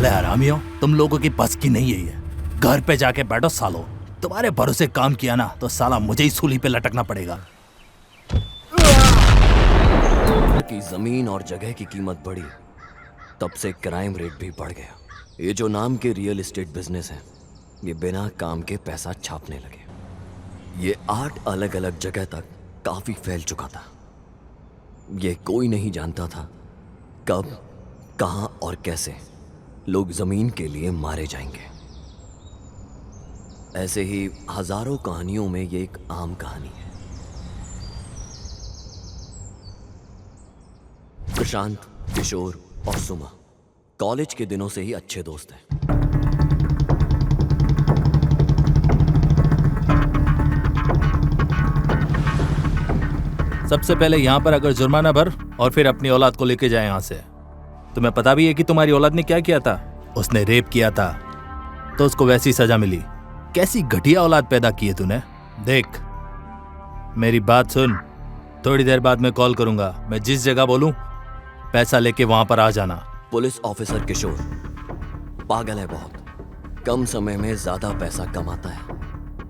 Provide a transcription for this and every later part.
साले हरामी हो, तुम लोगों की बस की नहीं है ये। घर पे जाके बैठो सालो, तुम्हारे भरोसे काम किया ना तो साला मुझे ही सूली पे लटकना पड़ेगा। की जमीन और जगह की कीमत बढ़ी, तब से क्राइम रेट भी बढ़ गया। ये जो नाम के रियल एस्टेट बिजनेस है, ये बिना काम के पैसा छापने लगे। ये 8 अलग अलग जगह तक काफी फैल चुका था। ये कोई नहीं जानता था कब, कहां और कैसे लोग जमीन के लिए मारे जाएंगे। ऐसे ही हजारों कहानियों में ये एक आम कहानी है। प्रशांत, किशोर और सुमा कॉलेज के दिनों से ही अच्छे दोस्त हैं। सबसे पहले यहाँ पर अगर जुर्माना भर और फिर अपनी औलाद को लेके जाए यहाँ से। तुम्हें पता भी है कि तुम्हारी औलाद ने क्या किया था? उसने रेप किया था, तो उसको वैसी सजा मिली। कैसी घटिया औलाद पैदा की है तूने। देख, मेरी बात सुन, थोड़ी देर बाद मैं कॉल करूंगा। मैं जिस जगह बोलूं पैसा लेके वहां पर आ जाना। पुलिस ऑफिसर किशोर पागल है बहुत। कम समय में ज्यादा पैसा कमाता है,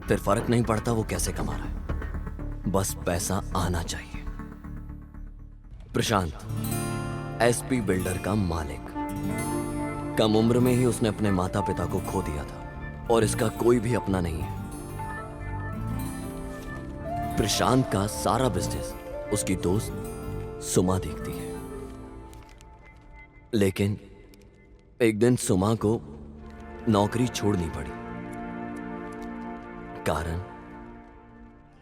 फिर फर्क नहीं पड़ता वो कैसे कमा रहा है, बस पैसा आना चाहिए। प्रशांत एसपी बिल्डर का मालिक। कम उम्र में ही उसने अपने माता पिता को खो दिया था और इसका कोई भी अपना नहीं है। प्रशांत का सारा बिजनेस उसकी दोस्त सुमा देखती है। लेकिन एक दिन सुमा को नौकरी छोड़नी पड़ी। कारण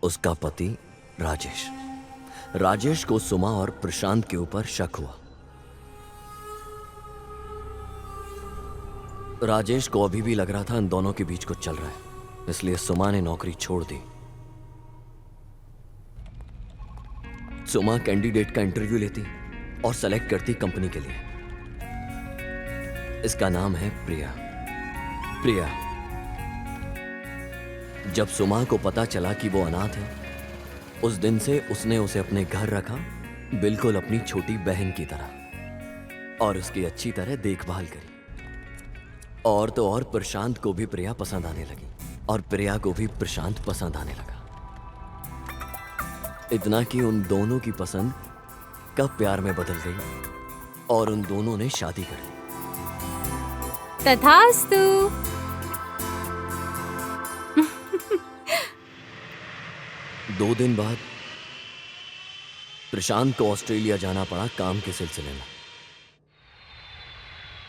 उसका पति राजेश को सुमा और प्रशांत के ऊपर शक हुआ। राजेश को अभी भी लग रहा था इन दोनों के बीच कुछ चल रहा है, इसलिए सुमा ने नौकरी छोड़ दी। सुमा कैंडिडेट का इंटरव्यू लेती और सेलेक्ट करती कंपनी के लिए। इसका नाम है प्रिया। जब सुमा को पता चला कि वो अनाथ है, उस दिन से उसने उसे अपने घर रखा, बिल्कुल अपनी छोटी बहन की तरह, और उसकी अच्छी तरह देखभाल करी। और तो और प्रशांत को भी प्रिया पसंद आने लगी और प्रिया को भी प्रशांत पसंद आने लगा। इतना कि उन दोनों की पसंद कब प्यार में बदल गई और उन दोनों ने शादी कर ली। तथास्तु। 2 दिन बाद प्रशांत को ऑस्ट्रेलिया जाना पड़ा काम के सिलसिले में।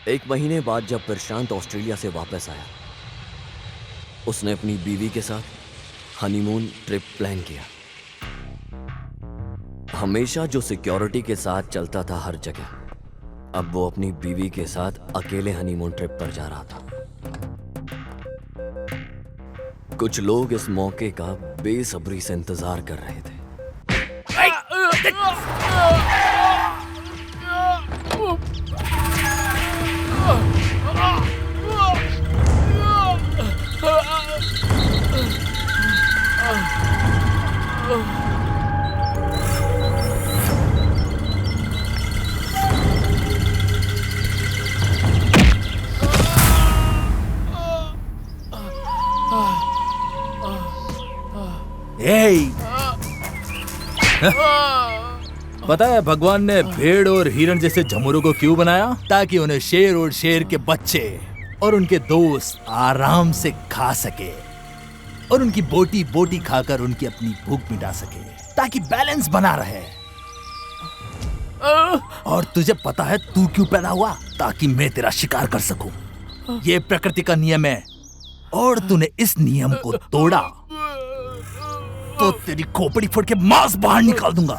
1 महीने बाद जब प्रशांत ऑस्ट्रेलिया से वापस आया, उसने अपनी बीवी के साथ हनीमून ट्रिप प्लान किया। हमेशा जो सिक्योरिटी के साथ चलता था हर जगह, अब वो अपनी बीवी के साथ अकेले हनीमून ट्रिप पर जा रहा था। कुछ लोग इस मौके का बेसब्री से इंतजार कर रहे थे। पता है भगवान ने भेड़ और हिरण जैसे झमुरों को क्यों बनाया? ताकि उन्हें शेर और शेर के बच्चे और उनके दोस्त आराम से खा सके और उनकी बोटी बोटी खाकर उनकी अपनी भूख मिटा सके, ताकि बैलेंस बना रहे। और तुझे पता है तू क्यों पैदा हुआ? ताकि मैं तेरा शिकार कर सकूं। ये प्रकृति का नियम है और तूने इस नियम को तोड़ा तो तेरी खोपड़ी फोड़ के मांस बाहर निकाल दूंगा।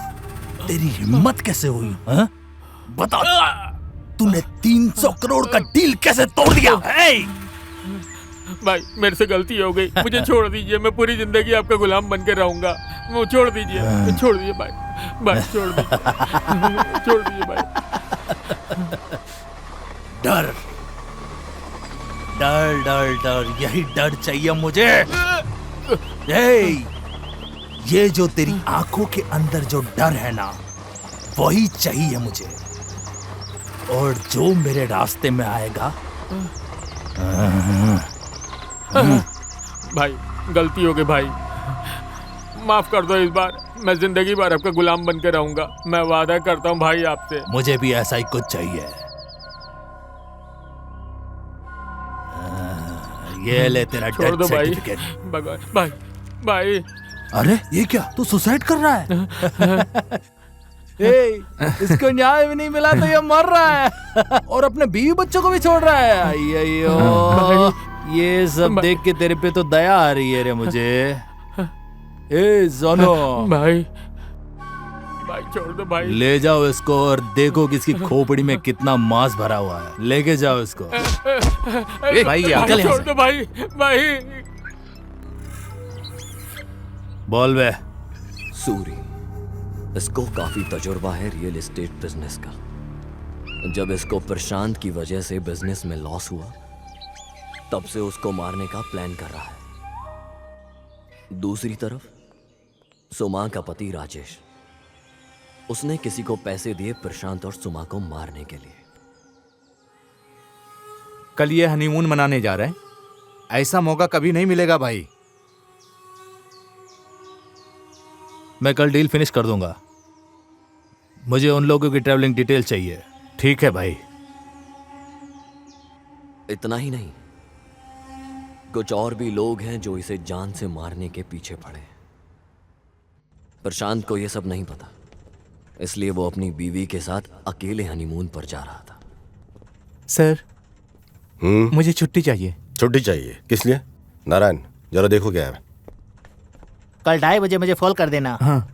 तेरी हिम्मत कैसे हुई? हा? बता, तूने 300 करोड़ का डील कैसे तोड़ दिया? भाई मेरे से गलती हो गई, मुझे छोड़ दीजिए। मैं पूरी जिंदगी आपका गुलाम बनकर रहूंगा। वो छोड़ दीजिए भाई, छोड़ दीजिए भाई। डर डर डर डर, यही डर चाहिए मुझे। ये जो तेरी आंखों के अंदर जो डर है ना, वही चाहिए मुझे। और जो मेरे रास्ते में आएगा भाई गलती हो गई भाई, माफ कर दो इस बार। मैं जिंदगी भर आपका गुलाम बन के रहूंगा। मैं वादा करता हूँ भाई आपसे। मुझे भी ऐसा ही कुछ चाहिए। ये ले तेरा छोड़ दो डेथ भाई। सर्टिफिकेट। भगवान भाई भाई। अरे ये क्या, तू सुसाइड कर रहा है? ए, इसको न्याय भी नहीं मिला तो ये मर रहा है और अपने बीवी बच्चों को भी छोड़ रहा है। अय्यो, ये सब देख के तेरे पे तो दया आ रही है रे मुझे। ए जोनो, भाई भाई छोड़ दो भाई। ले जाओ इसको और देखो कि इसकी खोपड़ी में कितना मांस भरा हुआ है। लेके जाओ इसको। भाई निकल यहाँ छोड़ से। दो भाई भाई। बोल बे। सूरी, इसको काफी तजुर्बा है रियल एस्टेट बिजनेस का। जब इसको प्रशांत की वजह से बिजनेस में लॉस हुआ, तब से उसको मारने का प्लान कर रहा है। दूसरी तरफ सुमा का पति राजेश, उसने किसी को पैसे दिए प्रशांत और सुमा को मारने के लिए। कल ये हनीमून मनाने जा रहे हैं, ऐसा मौका कभी नहीं मिलेगा भाई। मैं कल डील फिनिश कर दूंगा। मुझे उन लोगों की ट्रैवलिंग डिटेल चाहिए। ठीक है भाई। इतना ही नहीं, कुछ और भी लोग हैं जो इसे जान से मारने के पीछे पड़े हैं। प्रशांत को यह सब नहीं पता, इसलिए वो अपनी बीवी के साथ अकेले हनीमून पर जा रहा था। सर, मुझे छुट्टी चाहिए। छुट्टी चाहिए? किस लिए? नारायण, जरा देखो क्या है। कल 2:30 बजे मुझे फोन कर देना। हाँ।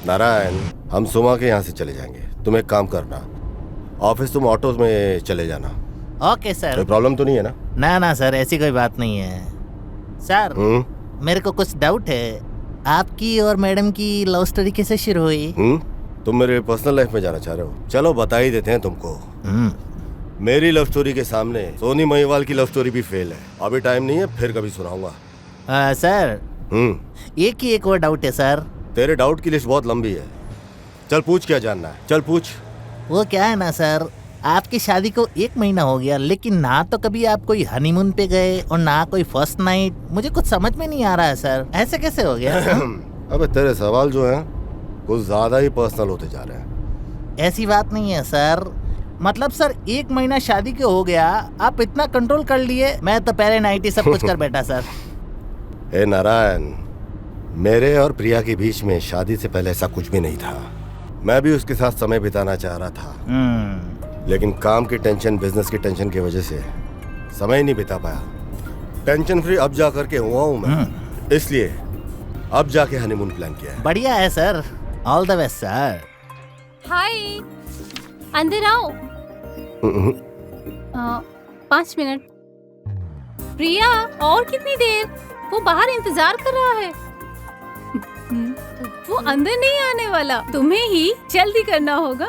नारायण, हम सुमा के यहाँ से चले जाएंगे। तुम एक काम करना, ऑफिस तुम ऑटो में चले जाना। Okay sir. कोई प्रॉब्लम तो नहीं है ना? ना सर, ऐसी कोई बात नहीं है। सर, मेरे को कुछ डाउट है। आपकी और मैडम की लव स्टोरी कैसे शुरू हुई? तुम मेरे पर्सनल लाइफ में जाना चाह रहे हो? चलो बता ही देते हैं तुमको। मेरी लव स्टोरी के सामने सोनी महिवाल की लव स्टोरी भी फेल है। अभी टाइम नहीं है, फिर कभी सुनाऊंगा। सर, एक ही एक और डाउट है सर। तेरे डाउट की लिस्ट बहुत लंबी है। चल पूछ, क्या जानना है? चल पूछ। वो क्या है ना सर, आपकी शादी को 1 महीना हो गया, लेकिन ना तो कभी आप कोई हनीमून पे गए और ना कोई फर्स्ट नाइट। मुझे कुछ समझ में नहीं आ रहा है सर, ऐसे कैसे हो गया? अबे तेरे सवाल जो हैं कुछ ज्यादा ही पर्सनल होते जा रहे हैं। ऐसी बात नहीं है सर। मतलब सर, 1 महीना शादी के हो गया, आप इतना कंट्रोल कर लिए। मैं तो पहले नाइट ही सब कुछ कर बैठा सर। ए नारायण, मेरे और प्रिया के बीच में शादी से पहले ऐसा कुछ भी नहीं था। मैं भी उसके साथ समय बिताना चाह रहा था, लेकिन काम की टेंशन, बिजनेस की टेंशन की वजह से समय नहीं बिता पाया। टेंशन फ्री अब जा करके हुआ हूँ मैं, इसलिए अब जाके हनीमून प्लान किया है। बढ़िया है sir, all the best sir. Hi, अंदर आओ। 5 मिनट। प्रिया, और कितनी देर? वो बाहर इंतजार कर रहा है। वो अंदर नहीं आने वाला, तुम्हें ही जल्दी करना होगा।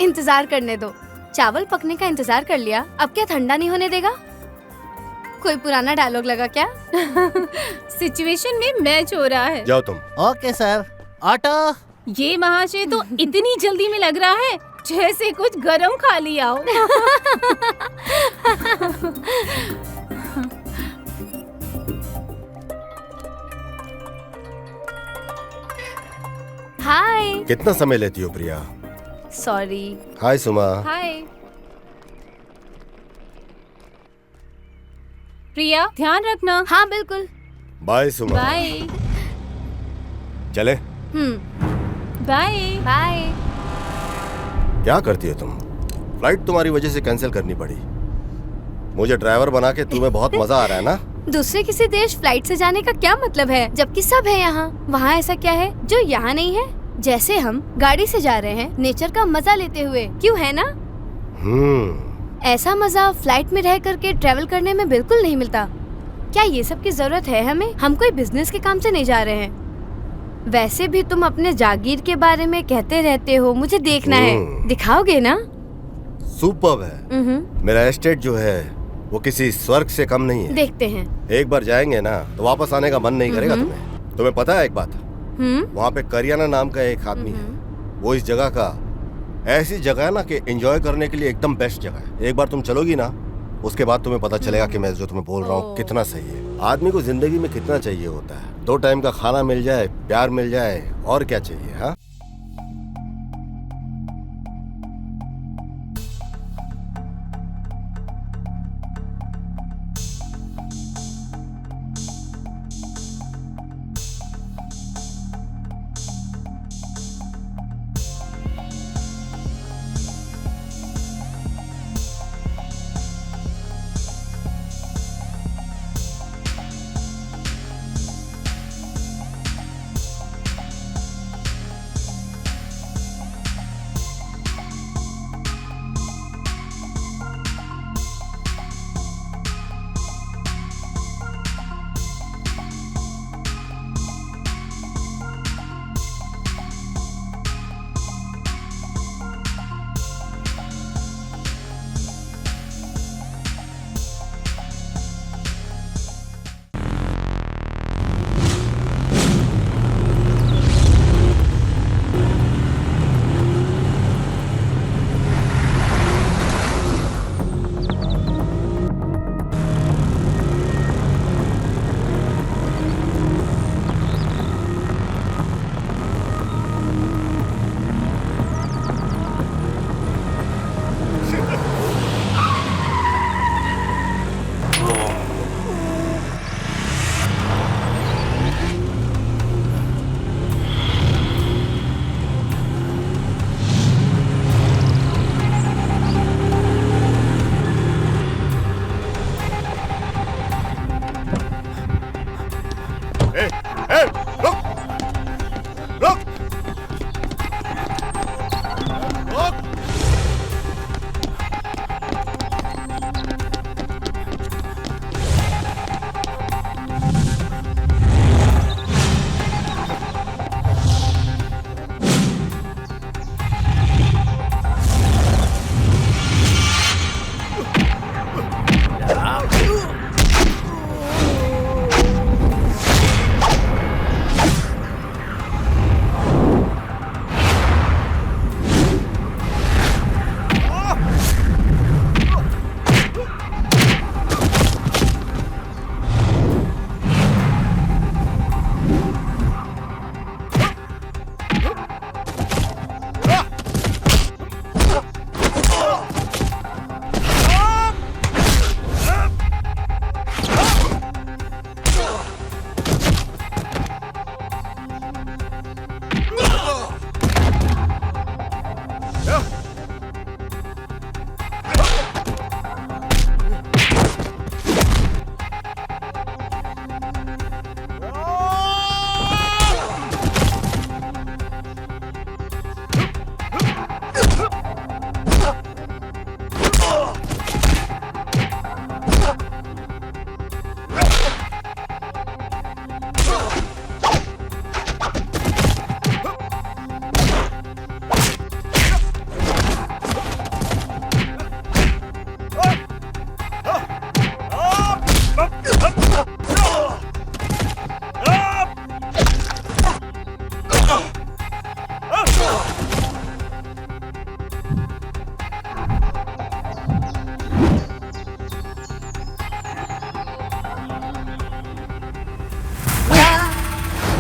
इंतजार करने दो। चावल पकने का इंतजार कर लिया, अब क्या ठंडा नहीं होने देगा? कोई पुराना डायलॉग लगा क्या? सिचुएशन में मैच हो रहा है। जाओ तुम। Okay sir. ऑटो। ये महाशय तो इतनी जल्दी में लग रहा है जैसे कुछ गरम खा लिया हो। हाय। कितना समय लेती हो प्रिया? सॉरी। हाय सुमा। हाय प्रिया, ध्यान रखना। हाँ बिल्कुल। बाय सुमा। बाय। चले? Bye bye. क्या करती हो तुम? फ्लाइट तुम्हारी वजह से कैंसिल करनी पड़ी। मुझे ड्राइवर बना के तुम्हें बहुत मजा आ रहा है ना? दूसरे किसी देश फ्लाइट से जाने का क्या मतलब है, जबकि सब है यहाँ। वहाँ ऐसा क्या है जो यहाँ नहीं है? जैसे हम गाड़ी से जा रहे हैं नेचर का मजा लेते हुए, क्यों है ना? ऐसा मजा फ्लाइट में रह करके ट्रेवल करने में बिल्कुल नहीं मिलता। क्या ये सब की जरूरत है हमें? हम कोई बिजनेस के काम से नहीं जा रहे हैं। वैसे भी तुम अपने जागीर के बारे में कहते रहते हो, मुझे देखना है। दिखाओगे ना? सुपर्ब है। मेरा एस्टेट जो है वो किसी स्वर्ग से कम नहीं है। देखते हैं। एक बार जाएंगे ना तो वापस आने का मन नहीं करेगा तुम्हें। तुम्हें पता है एक बात, वहाँ पे करियाना नाम का एक आदमी है, वो इस जगह का ऐसी जगह है ना कि एंजॉय करने के लिए एकदम बेस्ट जगह है। एक बार तुम चलोगी ना, उसके बाद तुम्हें पता चलेगा कि मैं जो तुम्हें बोल रहा हूँ कितना सही है। आदमी को जिंदगी में कितना चाहिए होता है? 2 टाइम का खाना मिल जाए, प्यार मिल जाए, और क्या चाहिए? हाँ,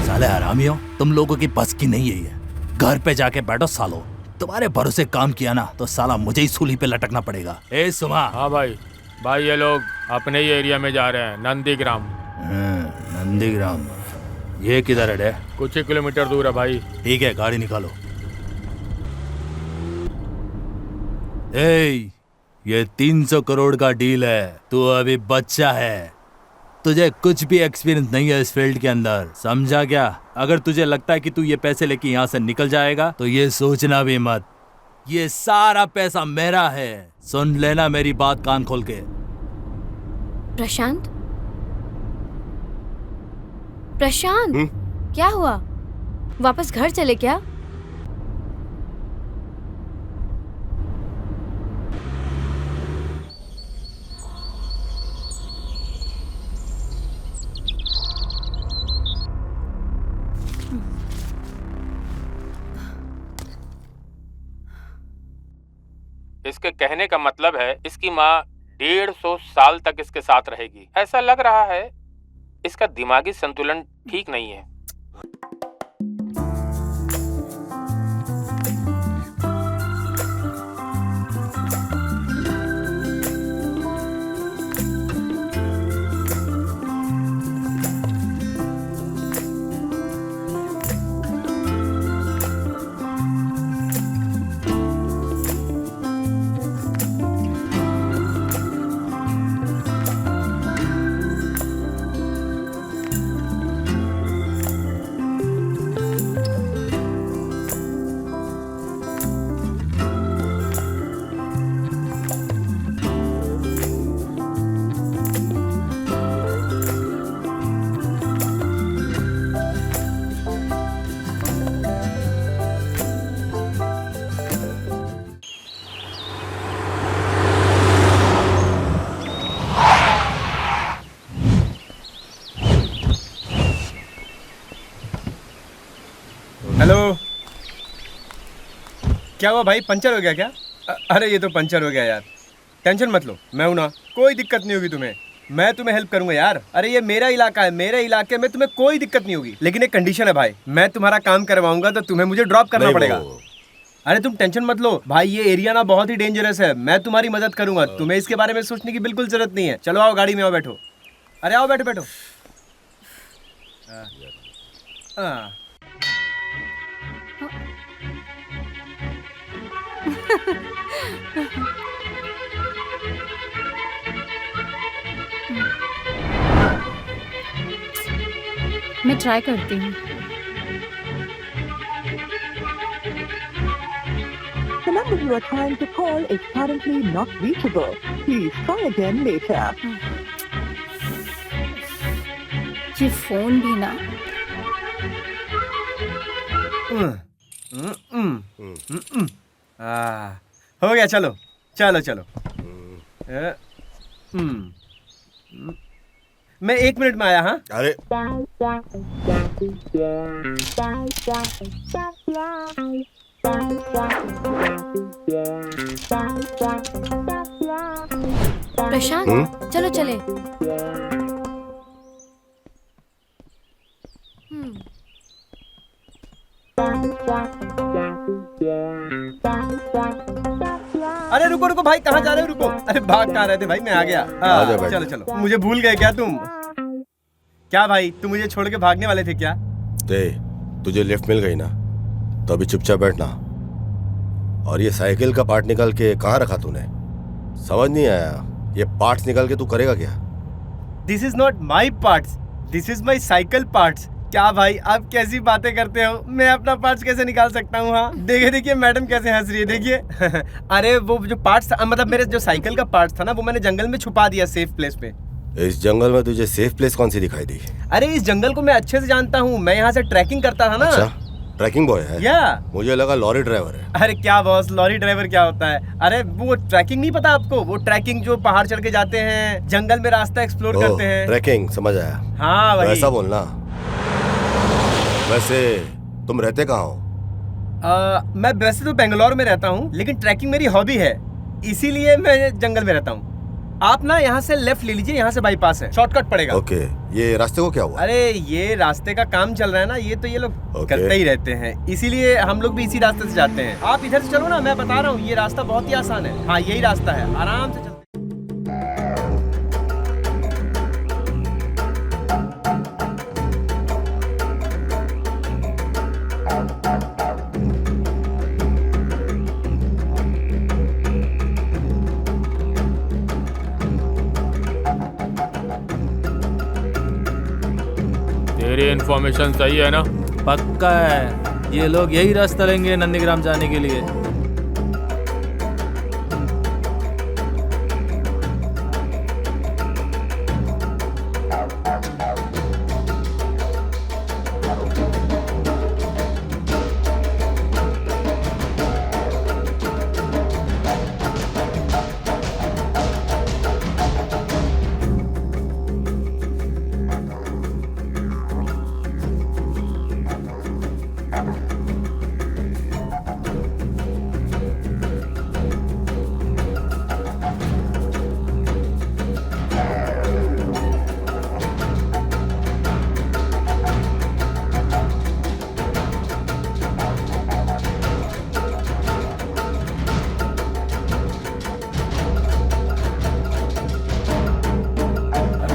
साले हरामियों, तुम लोगों की बस की नहीं है ये। घर पे जाके बैठो सालो। तुम्हारे भरोसे काम किया ना तो साला मुझे ही सूली पे लटकना पड़ेगा। ए सुमा। हाँ भाई, ये लोग अपने ही एरिया में जा रहे हैं, नंदीग्राम। नंदीग्राम, ये किधर है? कुछ ही किलोमीटर दूर है भाई। ठीक है, गाड़ी निकालो। ए, ये 300 करोड़ का डील है। तू अभी बच्चा है, तुझे कुछ भी एक्सपीरियंस नहीं है इस फील्ड के अंदर, समझा क्या? अगर तुझे लगता है कि तू ये पैसे लेके यहाँ से निकल जाएगा तो ये सोचना भी मत। ये सारा पैसा मेरा है। सुन लेना मेरी बात कान खोल के। प्रशांत, प्रशांत, क्या हुआ? वापस घर चले क्या? इसके कहने का मतलब है इसकी माँ 150 साल तक इसके साथ रहेगी। ऐसा लग रहा है इसका दिमागी संतुलन ठीक नहीं है। हेलो, क्या हुआ भाई? पंचर हो गया क्या? अरे ये तो पंचर हो गया यार। टेंशन मत लो, मैं हूं ना, कोई दिक्कत नहीं होगी तुम्हें। मैं तुम्हें हेल्प करूंगा यार। अरे ये मेरा इलाका है, मेरे इलाके में तुम्हें कोई दिक्कत नहीं होगी। लेकिन एक कंडीशन है भाई, मैं तुम्हारा काम करवाऊंगा तो तुम्हें मुझे ड्रॉप करना पड़ेगा। अरे तुम टेंशन मत लो भाई, ये एरिया ना बहुत ही डेंजरस है। मैं तुम्हारी मदद करूंगा, तुम्हें इसके बारे में सोचने की बिल्कुल जरूरत नहीं है। चलो आओ, गाड़ी में आओ, बैठो। अरे आओ, बैठो बैठो। मैं ट्राई करती हूँ। The number you are trying to call is currently not reachable. Please try again later. ये फोन भी ना। हो गया, चलो चलो चलो। मैं 1 मिनट में आया। हाँ, अरे प्रशांत, चलो चले। अरे रुको रुको भाई, कहाँ जा रहे हो? रुको। अरे भाग कहाँ रहे थे भाई? मैं आ गया। चलो चलो। मुझे भूल गए क्या तुम? क्या भाई, तुम मुझे छोड़ के भागने वाले थे क्या? तुझे लिफ्ट मिल गई ना, तो अभी चुपचाप बैठना। और ये साइकिल का पार्ट निकाल के कहाँ रखा तूने? समझ नहीं आया, ये पार्ट्स निकाल के तू करेगा क्या? This is not my parts, this is my cycle parts. क्या भाई, आप कैसी बातें करते हो? मैं अपना पार्ट्स कैसे निकाल सकता हूँ? हाँ देखिए देखिए, मैडम कैसे हंस रही है, देखिए। अरे वो जो पार्ट्स था, मतलब मेरे जो साइकिल का पार्ट्स था ना, वो मैंने जंगल में छुपा दिया, सेफ प्लेस पे। इस जंगल में तुझे सेफ प्लेस कौन सी दिखाई दी? अरे इस जंगल को मैं अच्छे से जानता हूँ, मैं यहाँ से ट्रैकिंग करता था ना। अच्छा, ट्रैकिंग बॉय है? या मुझे लगा लॉरी ड्राइवर है। अरे क्या बॉस, लॉरी ड्राइवर क्या होता है? अरे वो ट्रैकिंग नहीं पता आपको? वो ट्रैकिंग जो पहाड़ चढ़ के जाते हैं, जंगल में रास्ता एक्सप्लोर करते हैं। ट्रैकिंग, समझ आया। हाँ वही। ऐसा बोलना। वैसे तुम रहते कहाँ हो? मैं वैसे तो बेंगलोर में रहता हूँ, लेकिन ट्रैकिंग मेरी हॉबी है, इसीलिए मैं जंगल में रहता हूँ। आप ना यहाँ से लेफ्ट ले लीजिए, यहाँ से बाईपास है, शॉर्टकट पड़ेगा। ओके, ये रास्ते को क्या हुआ? अरे ये रास्ते का काम चल रहा है ना, ये तो ये लोग करते ही रहते हैं, इसीलिए हम लोग भी इसी रास्ते से जाते हैं। आप इधर से चलो ना, मैं बता रहा हूँ, ये रास्ता बहुत ही आसान है। हाँ यही रास्ता है, आराम से चलते। तेरी इन्फॉर्मेशन सही है ना? पक्का है, ये लोग यही रास्ता लेंगे नंदीग्राम जाने के लिए।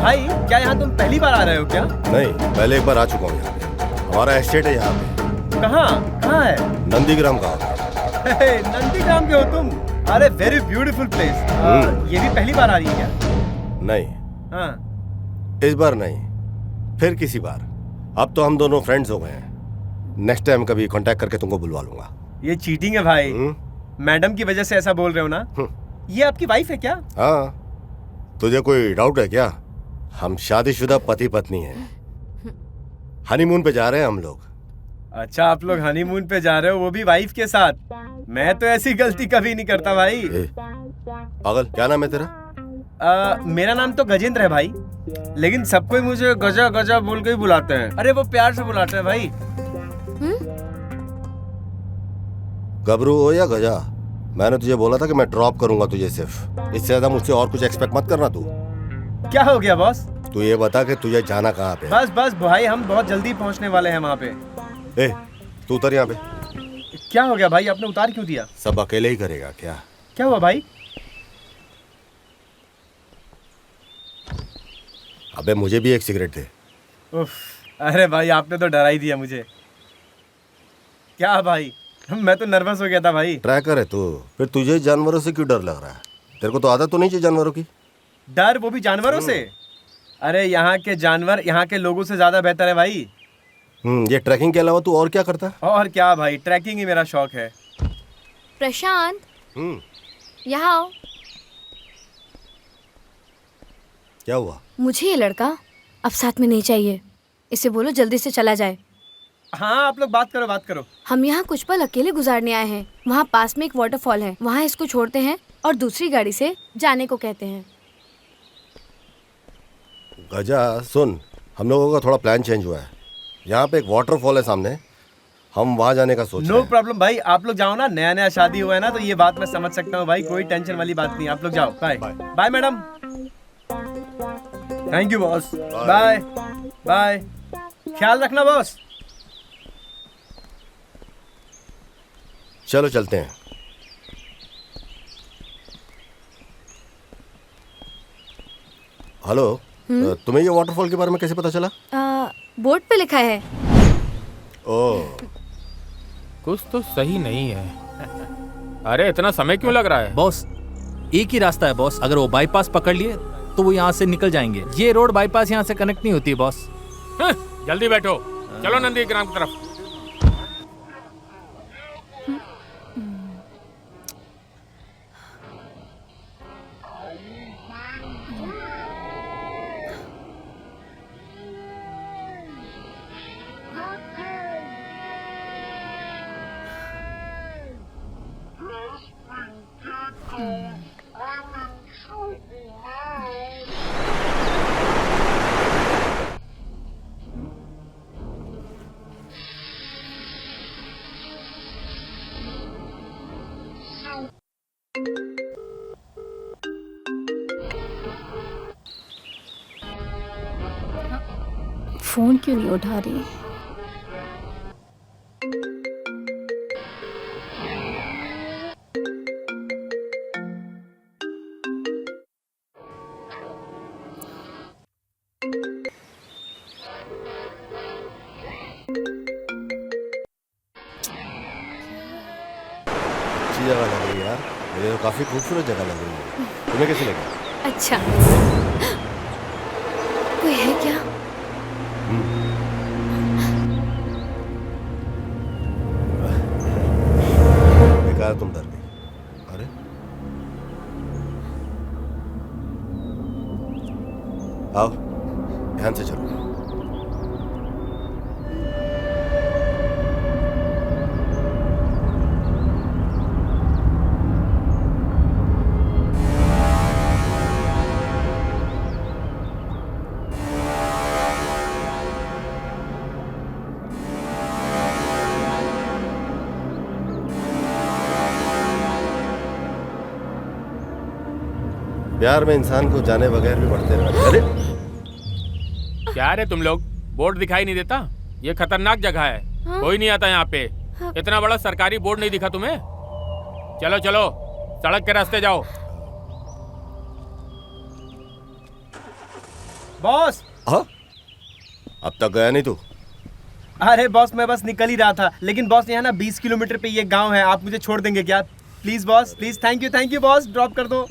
भाई क्या यहाँ तुम पहली बार आ रहे हो क्या? नहीं, पहले एक बार आ चुका हूँ यहाँ पे। हमारा एस्टेट है यहाँ पे। कहाँ है? नंदीग्राम का। नंदीग्राम के हो तुम? अरे वेरी ब्यूटीफुल प्लेस। ये भी पहली बार आ रही है क्या? नहीं। हाँ। इस बार नहीं, फिर किसी बार। अब तो हम दोनों फ्रेंड्स हो गए हैं। नेक्स्ट टाइम कभी कांटेक्ट करके तुमको बुलवा लूंगा। ये चीटिंग है भाई। मैडम की वजह से ऐसा बोल रहे हो ना? ये आपकी वाइफ है क्या? हाँ। तुझे कोई डाउट है क्या? हम शादीशुदा पति पत्नी हैं। हनीमून पे जा रहे हैं हम लोग। अच्छा, आप लोग हनीमून पे जा रहे हो, वो भी वाइफ के साथ? मैं तो ऐसी गलती कभी नहीं करता भाई। पागल, क्या नाम है तेरा? मेरा नाम तो गजेंद्र है भाई, लेकिन सब कोई मुझे गजा गजा बोल के ही बुलाते हैं। अरे वो प्यार से बुलाते हैं भाई। गबरू हो या गजा, मैंने तुझे बोला था कि मैं ड्रॉप करूंगा तुझे। सिर्फ इससे ज्यादा मुझसे और कुछ एक्सपेक्ट मत करना तू। क्या हो गया बॉस? तू ये बता कि तुझे जाना कहाँ पे? बस भाई, हम बहुत जल्दी पहुंचने वाले हैं वहाँ पे। ए, तू उतर यहाँ पे। क्या हो गया भाई, आपने उतार क्यों दिया? सब अकेले ही करेगा क्या? क्या हुआ भाई? अबे मुझे भी एक सिगरेट दे। उफ, अरे भाई आपने तो डरा ही दिया मुझे। क्या भाई, मैं तो नर्वस हो गया था भाई। ट्रैकर है तू, फिर तुझे जानवरों से क्यों डर लग रहा है? तेरे को तो आदत तो नहीं चाहिए जानवरों की? डर, वो भी जानवरों से? अरे यहाँ के जानवर यहाँ के लोगों से ज्यादा बेहतर है भाई। ये ट्रैकिंग के अलावा तू और क्या करता है? और क्या भाई, ट्रैकिंग ही मेरा शौक है। प्रशांत, यहाँ आओ। क्या हुआ? मुझे ये लड़का अब साथ में नहीं चाहिए। इसे बोलो जल्दी से चला जाए। हाँ, आप लोग बात करो। हम यहाँ कुछ पल अकेले गुजारने आए हैं। वहाँ पास में एक वाटरफॉल है, वहाँ इसको छोड़ते हैं और दूसरी गाड़ी से जाने को कहते हैं। गजा सुन, हम लोगों का थोड़ा प्लान चेंज हुआ है। यहाँ पे एक वाटरफॉल है सामने, हम वहाँ जाने का सोच रहे हैं। नो प्रॉब्लम भाई, आप लोग जाओ ना। नया शादी हुआ है ना, तो ये बात मैं समझ सकता हूँ भाई। कोई टेंशन वाली बात नहीं, आप लोग जाओ। Bye bye madam. Thank you boss. Bye bye, ख्याल रखना बॉस। चलो चलते हैं। हेलो, तुम्हें ये वाटरफॉल के बारे में कैसे पता चला? बोर्ड पे लिखा है। ओह, कुछ तो सही नहीं है। अरे इतना समय क्यों लग रहा है? बॉस, एक ही रास्ता है बॉस। अगर वो बाईपास पकड़ लिए तो वो यहाँ से निकल जाएंगे। ये रोड बाईपास यहाँ से कनेक्ट नहीं होती है बॉस। जल्दी बैठो, चलो नंदीग्राम की तरफ। फोन क्यों नहीं उठा रही? अच्छी जगह लग रही है यार, मुझे तो काफी खूबसूरत जगह लग रही है। तुम्हें कैसी लगी? अच्छा, कोई है क्या? बेकार तुम डर गई। अरे आओ, ध्यान से चलो। प्यार में इंसान को जाने बगैर भी बढ़ते रहते। अरे क्या रे तुम लोग, बोर्ड दिखाई नहीं देता? ये खतरनाक जगह है। कोई नहीं आता यहाँ पे। इतना बड़ा सरकारी बोर्ड नहीं दिखा तुम्हें? चलो चलो, सड़क के रास्ते जाओ। बॉस। हाँ, अब तक गया नहीं तू? अरे बॉस, मैं बस निकल ही रहा था, लेकिन बॉस यहाँ ना 20 किलोमीटर पे ये गांव है, आप मुझे छोड़ देंगे क्या? Please boss, please. Thank you boss, drop कर दो।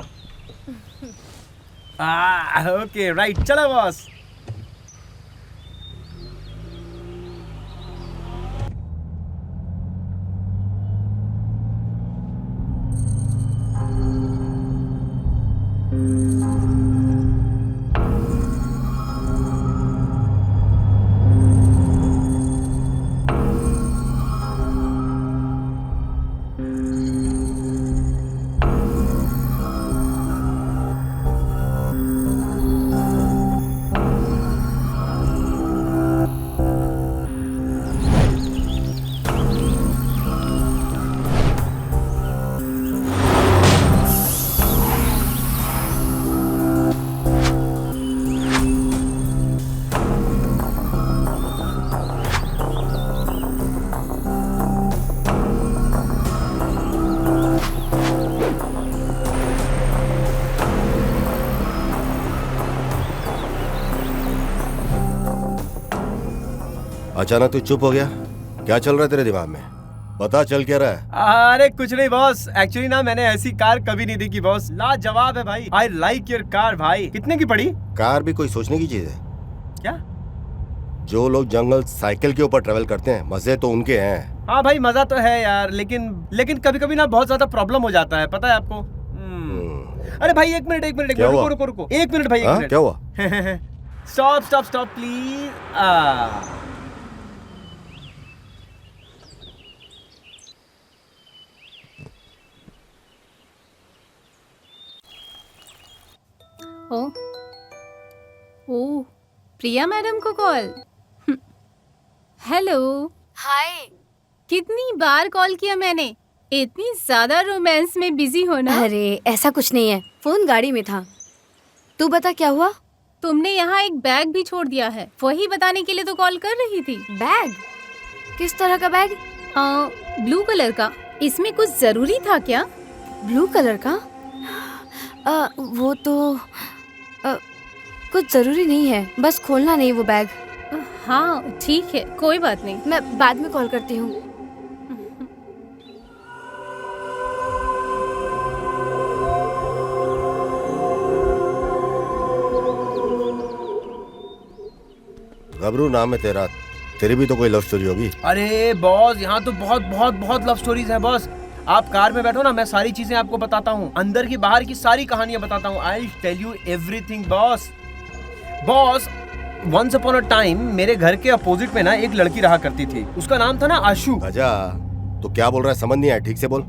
ओके राइट, चलो बॉस। अचानक तू चुप हो गया, क्या चल रहा है तेरे दिमाग में? पता चल क्या रहा है? अरे कुछ नहीं बॉस, एक्चुअली ना मैंने ऐसी कार कभी नहीं देखी बॉस, लाजवाब है भाई। आई लाइक योर कार भाई। कितने की पड़ी? कार भी कोई सोचने की चीज है क्या? जो लोग जंगल साइकिल के ऊपर ट्रेवल करते हैं, मजे तो उनके हैं। हाँ भाई, मजा तो है यार, लेकिन कभी कभी ना बहुत ज्यादा प्रॉब्लम हो जाता है, पता है आपको? अरे भाई एक मिनट रुको। एक मिनट भाई, एक मिनट। क्या हुआ? Stop please. ओ, प्रिया मैडम को कॉल। हेलो। हाय। कितनी बार कॉल किया मैंने, इतनी ज्यादा रोमांस में बिजी हो ना? अरे ऐसा कुछ नहीं है, फोन गाड़ी में था। तू बता क्या हुआ? तुमने यहाँ एक बैग भी छोड़ दिया है, वही बताने के लिए तो कॉल कर रही थी। बैग? किस तरह का बैग? ब्लू कलर का। इसमें कुछ जरूरी था क्या? ब्लू कलर का? वो तो कुछ जरूरी नहीं है, बस खोलना नहीं वो बैग। हाँ ठीक है, कोई बात नहीं, मैं बाद में कॉल करती हूँ। गबरू नाम है तेरा, तेरी भी तो कोई लव स्टोरी होगी। अरे बॉस, यहाँ तो बहुत लव स्टोरीज हैं बॉस। आप कार में बैठो ना, मैं सारी चीजें आपको बताता हूँ, अंदर की बाहर की सारी कहानियां बताता हूँ। I tell you everything boss. Once upon a time मेरे घर के अपोजिट में ना एक लड़की रहा करती थी, उसका नाम था ना आशु। गजा, तो क्या बोल रहा है समझ नहीं आया, ठीक से बोल।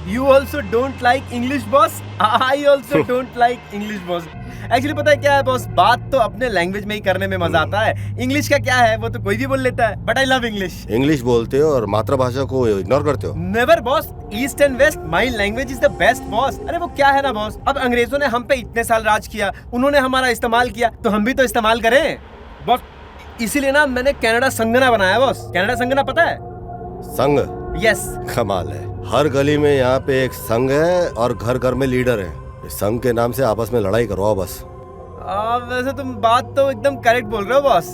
You also don't like English boss? I also don't like English boss. Actually पता है क्या है बॉस, बात तो अपने लैंग्वेज में ही करने में मजा आता है। इंग्लिश का क्या है, वो तो कोई भी बोल लेता है, but I love English. English बोलते हो और मातृभाषा को इग्नोर करते हो? Never boss, east and west my language is the best boss. अरे वो क्या है ना बॉस, अब अंग्रेजों ने हम पे इतने साल राज किया, उन्होंने हमारा इस्तेमाल किया, तो हम भी तो इस्तेमाल करें बॉस। इसीलिए ना मैंने कनाडा संगना बनाया बॉस। कनाडा संगना पता है? संघ? यस। कमाल है, हर गली में यहाँ पे एक संघ है और घर घर में लीडर है। इस संघ के नाम से आपस में लड़ाई करवाओ बस। वैसे तुम बात तो एकदम करेक्ट बोल रहे हो बॉस।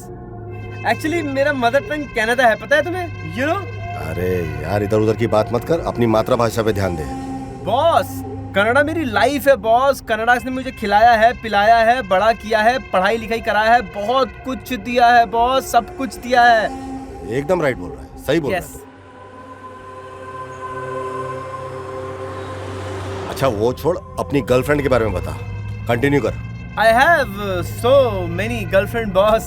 एक्चुअली मेरा मदर टंग कनाडा है, पता है तुम्हें? You know. अरे यार, इधर उधर की बात मत कर, अपनी मातृभाषा पे ध्यान दे। बॉस कनाडा मेरी लाइफ है बॉस। कनाडा ने मुझे खिलाया है, पिलाया है, बड़ा किया है, पढ़ाई लिखाई कराया है, बहुत कुछ दिया है बॉस, सब कुछ दिया है। एकदम राइट बोल रहा है, सही बोल रहा है। अच्छा वो छोड़, अपनी गर्लफ्रेंड के बारे में बता, कंटिन्यू कर। I have so many girlfriend boss।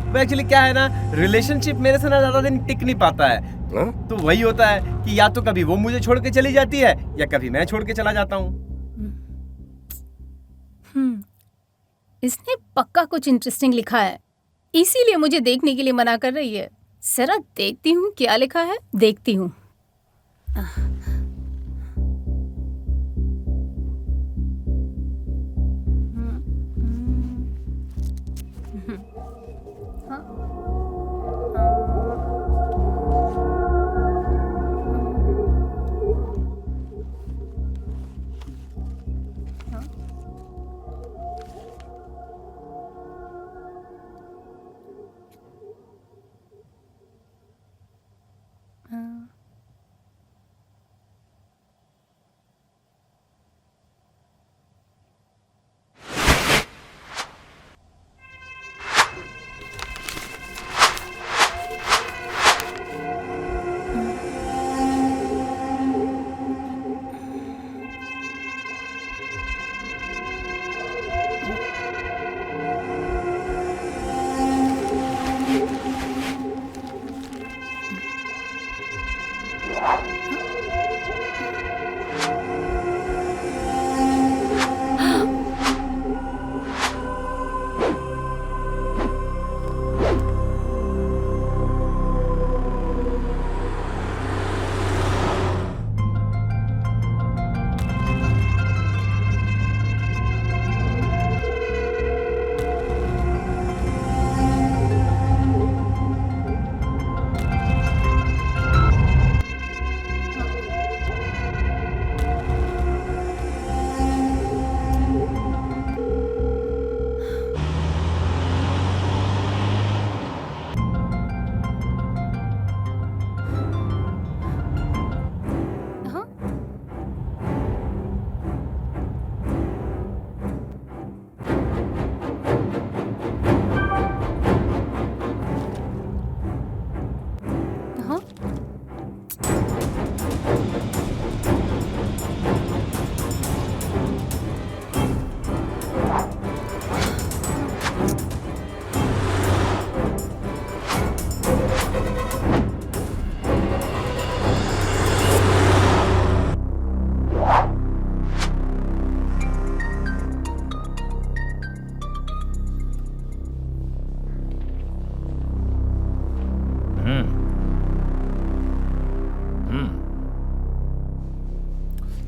वो एक्चुअली क्या है ना, रिलेशनशिप मेरे से ना ज्यादा दिन टिक नहीं पाता है। तो वही होता है कि या तो कभी वो मुझे छोड़ के चली जाती है या कभी मैं छोड़ के चला जाता हूँ। इसने पक्का कुछ इंटरेस्टिंग लिखा है, इसीलिए मुझे देखने के लिए मना कर रही है। जरा देखती हूँ क्या लिखा है, देखती हूँ।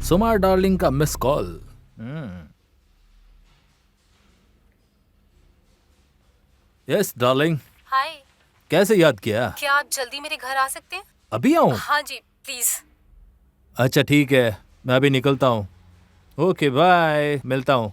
सुमा डार्लिंग का मिस कॉल। यस डार्लिंग, हाय, कैसे याद किया? क्या आप जल्दी मेरे घर आ सकते हैं? अभी आऊं? हाँ जी, प्लीज। अच्छा ठीक है, मैं अभी निकलता हूँ। ओके बाय, मिलता हूँ।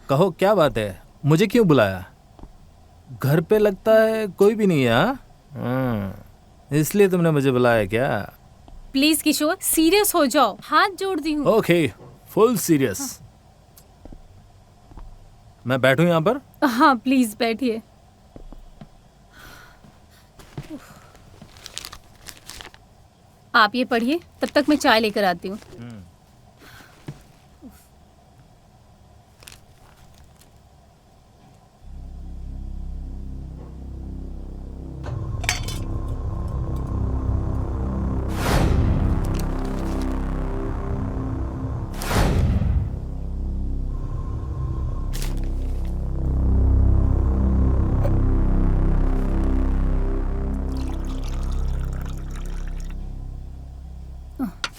कहो क्या बात है, मुझे क्यों बुलाया? घर पे लगता है कोई भी नहीं है। हाँ? इसलिए तुमने मुझे बुलाया क्या? प्लीज किशोर, सीरियस हो जाओ, हाथ जोड़ती हूँ। Okay, full serious. मैं बैठूं यहाँ पर? हाँ प्लीज बैठिए। आप ये पढ़िए, तब तक मैं चाय लेकर आती हूँ।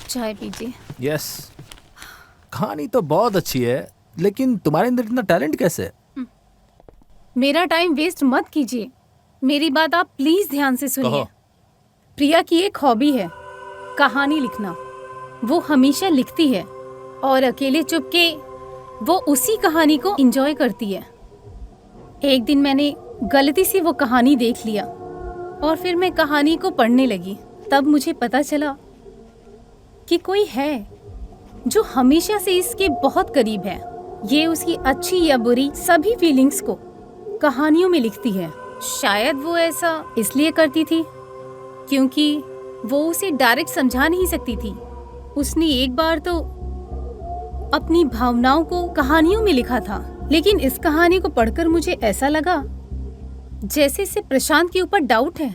चाय पीजिए। यस, कहानी तो बहुत अच्छी है, लेकिन तुम्हारे अंदर इतना टैलेंट कैसे है? मेरा टाइम वेस्ट मत कीजिए, मेरी बात आप प्लीज ध्यान से सुनिए। कहो। प्रिया की एक हॉबी है कहानी लिखना। वो हमेशा लिखती है और अकेले चुपके वो उसी कहानी को एंजॉय करती है। एक दिन मैंने गलती से वो कहानी देख लिया और फिर मैं कहानी को पढ़ने लगी। तब मुझे पता चला कि कोई है जो हमेशा से इसके बहुत करीब है। ये उसकी अच्छी या बुरी सभी फीलिंग्स को कहानियों में लिखती है। शायद वो ऐसा इसलिए करती थी क्योंकि वो उसे डायरेक्ट समझा नहीं सकती थी। उसने एक बार तो अपनी भावनाओं को कहानियों में लिखा था, लेकिन इस कहानी को पढ़कर मुझे ऐसा लगा जैसे इसे प्रशांत के ऊपर डाउट है।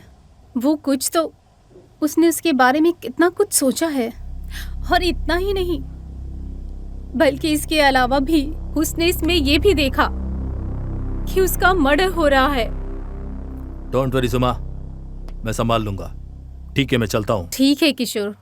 वो कुछ तो उसने उसके बारे में कितना कुछ सोचा है, और इतना ही नहीं बल्कि इसके अलावा भी उसने इसमें ये भी देखा कि उसका मर्डर हो रहा है। डोंट वरी सुमा, मैं संभाल लूंगा। ठीक है, मैं चलता हूँ। ठीक है किशोर।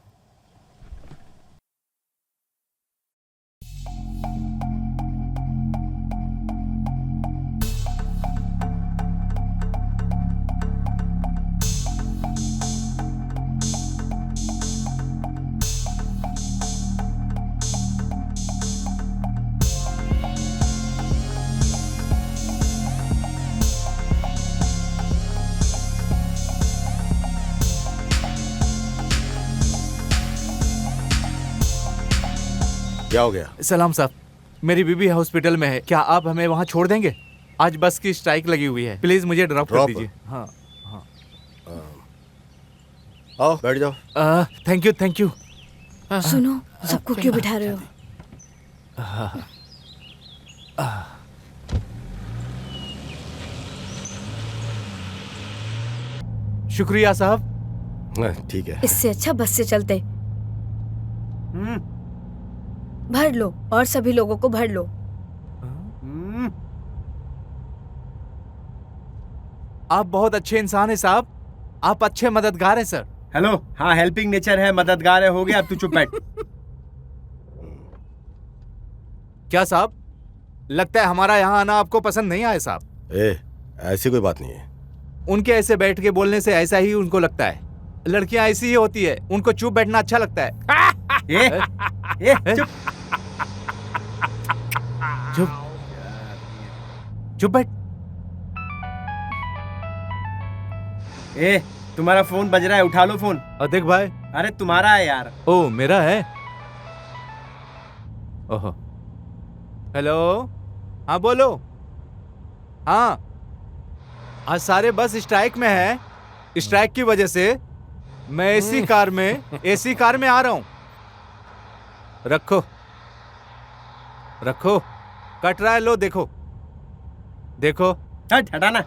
क्या हो गया? सलाम साहब, मेरी बीबी हॉस्पिटल में है, क्या आप हमें वहाँ छोड़ देंगे? आज बस की स्ट्राइक लगी हुई है, प्लीज मुझे ड्रॉप कर दीजिए। हाँ आओ बैठ जाओ। Thank you thank you. सुनो, सबको क्यों बिठा रहे हो? शुक्रिया साहब। ठीक है। इससे अच्छा बस से चलते। भर लो और सभी लोगों को भर लो। आप बहुत अच्छे इंसान हैं साहब, आप अच्छे मददगार हैं सर। हेलो, हाँ हेल्पिंग नेचर है, मददगार है, हो गया, अब तू चुप बैठ। क्या साहब, लगता है हमारा यहाँ आना आपको पसंद नहीं आया साहब। ऐसी कोई बात नहीं है। उनके ऐसे बैठ के बोलने से ऐसा ही उनको लगता है। लड़कियां ऐसी ही होती है, उनको चुप बैठना अच्छा लगता है। चुप चुप चुप बैठ। ए, तुम्हारा फोन बज रहा है, उठा लो फोन। देख भाई। अरे तुम्हारा है यार। ओ मेरा है। ओहो। हेलो, हाँ बोलो। हाँ, आज सारे बस स्ट्राइक में है। स्ट्राइक की वजह से मैं एसी कार में आ रहा हूं। रखो रखो, कट रहा है, लो देखो देखो। हटाना।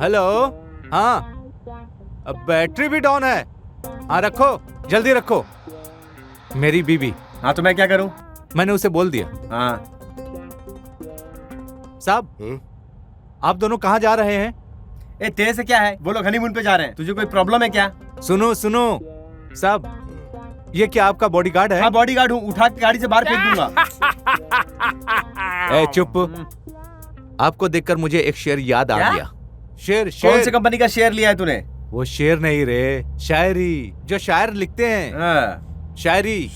हेलो, हाँ, अब बैटरी भी डाउन है। हाँ रखो, जल्दी रखो। मेरी बीबी। हाँ तो मैं क्या करूं? मैंने उसे बोल दिया। हाँ साहब, आप दोनों कहाँ जा रहे हैं? ए, तेरे से क्या है? वो लोग हनीमून पे जा रहे हैं। तुझे कोई प्रॉब्लम है क्या? सुनो सुनो साहब, ये क्या आपका बॉडीगार्ड है? हाँ बॉडीगार्ड हूँ, उठा के गाड़ी से बाहर फेंक दूंगा। ए चुप। आपको देखकर मुझे एक शेर याद आ गया। शेर कौन सी कंपनी का शेयर लिया है तूने? वो शेर नहीं रे, शायरी, जो शायर लिखते हैं। शायरी।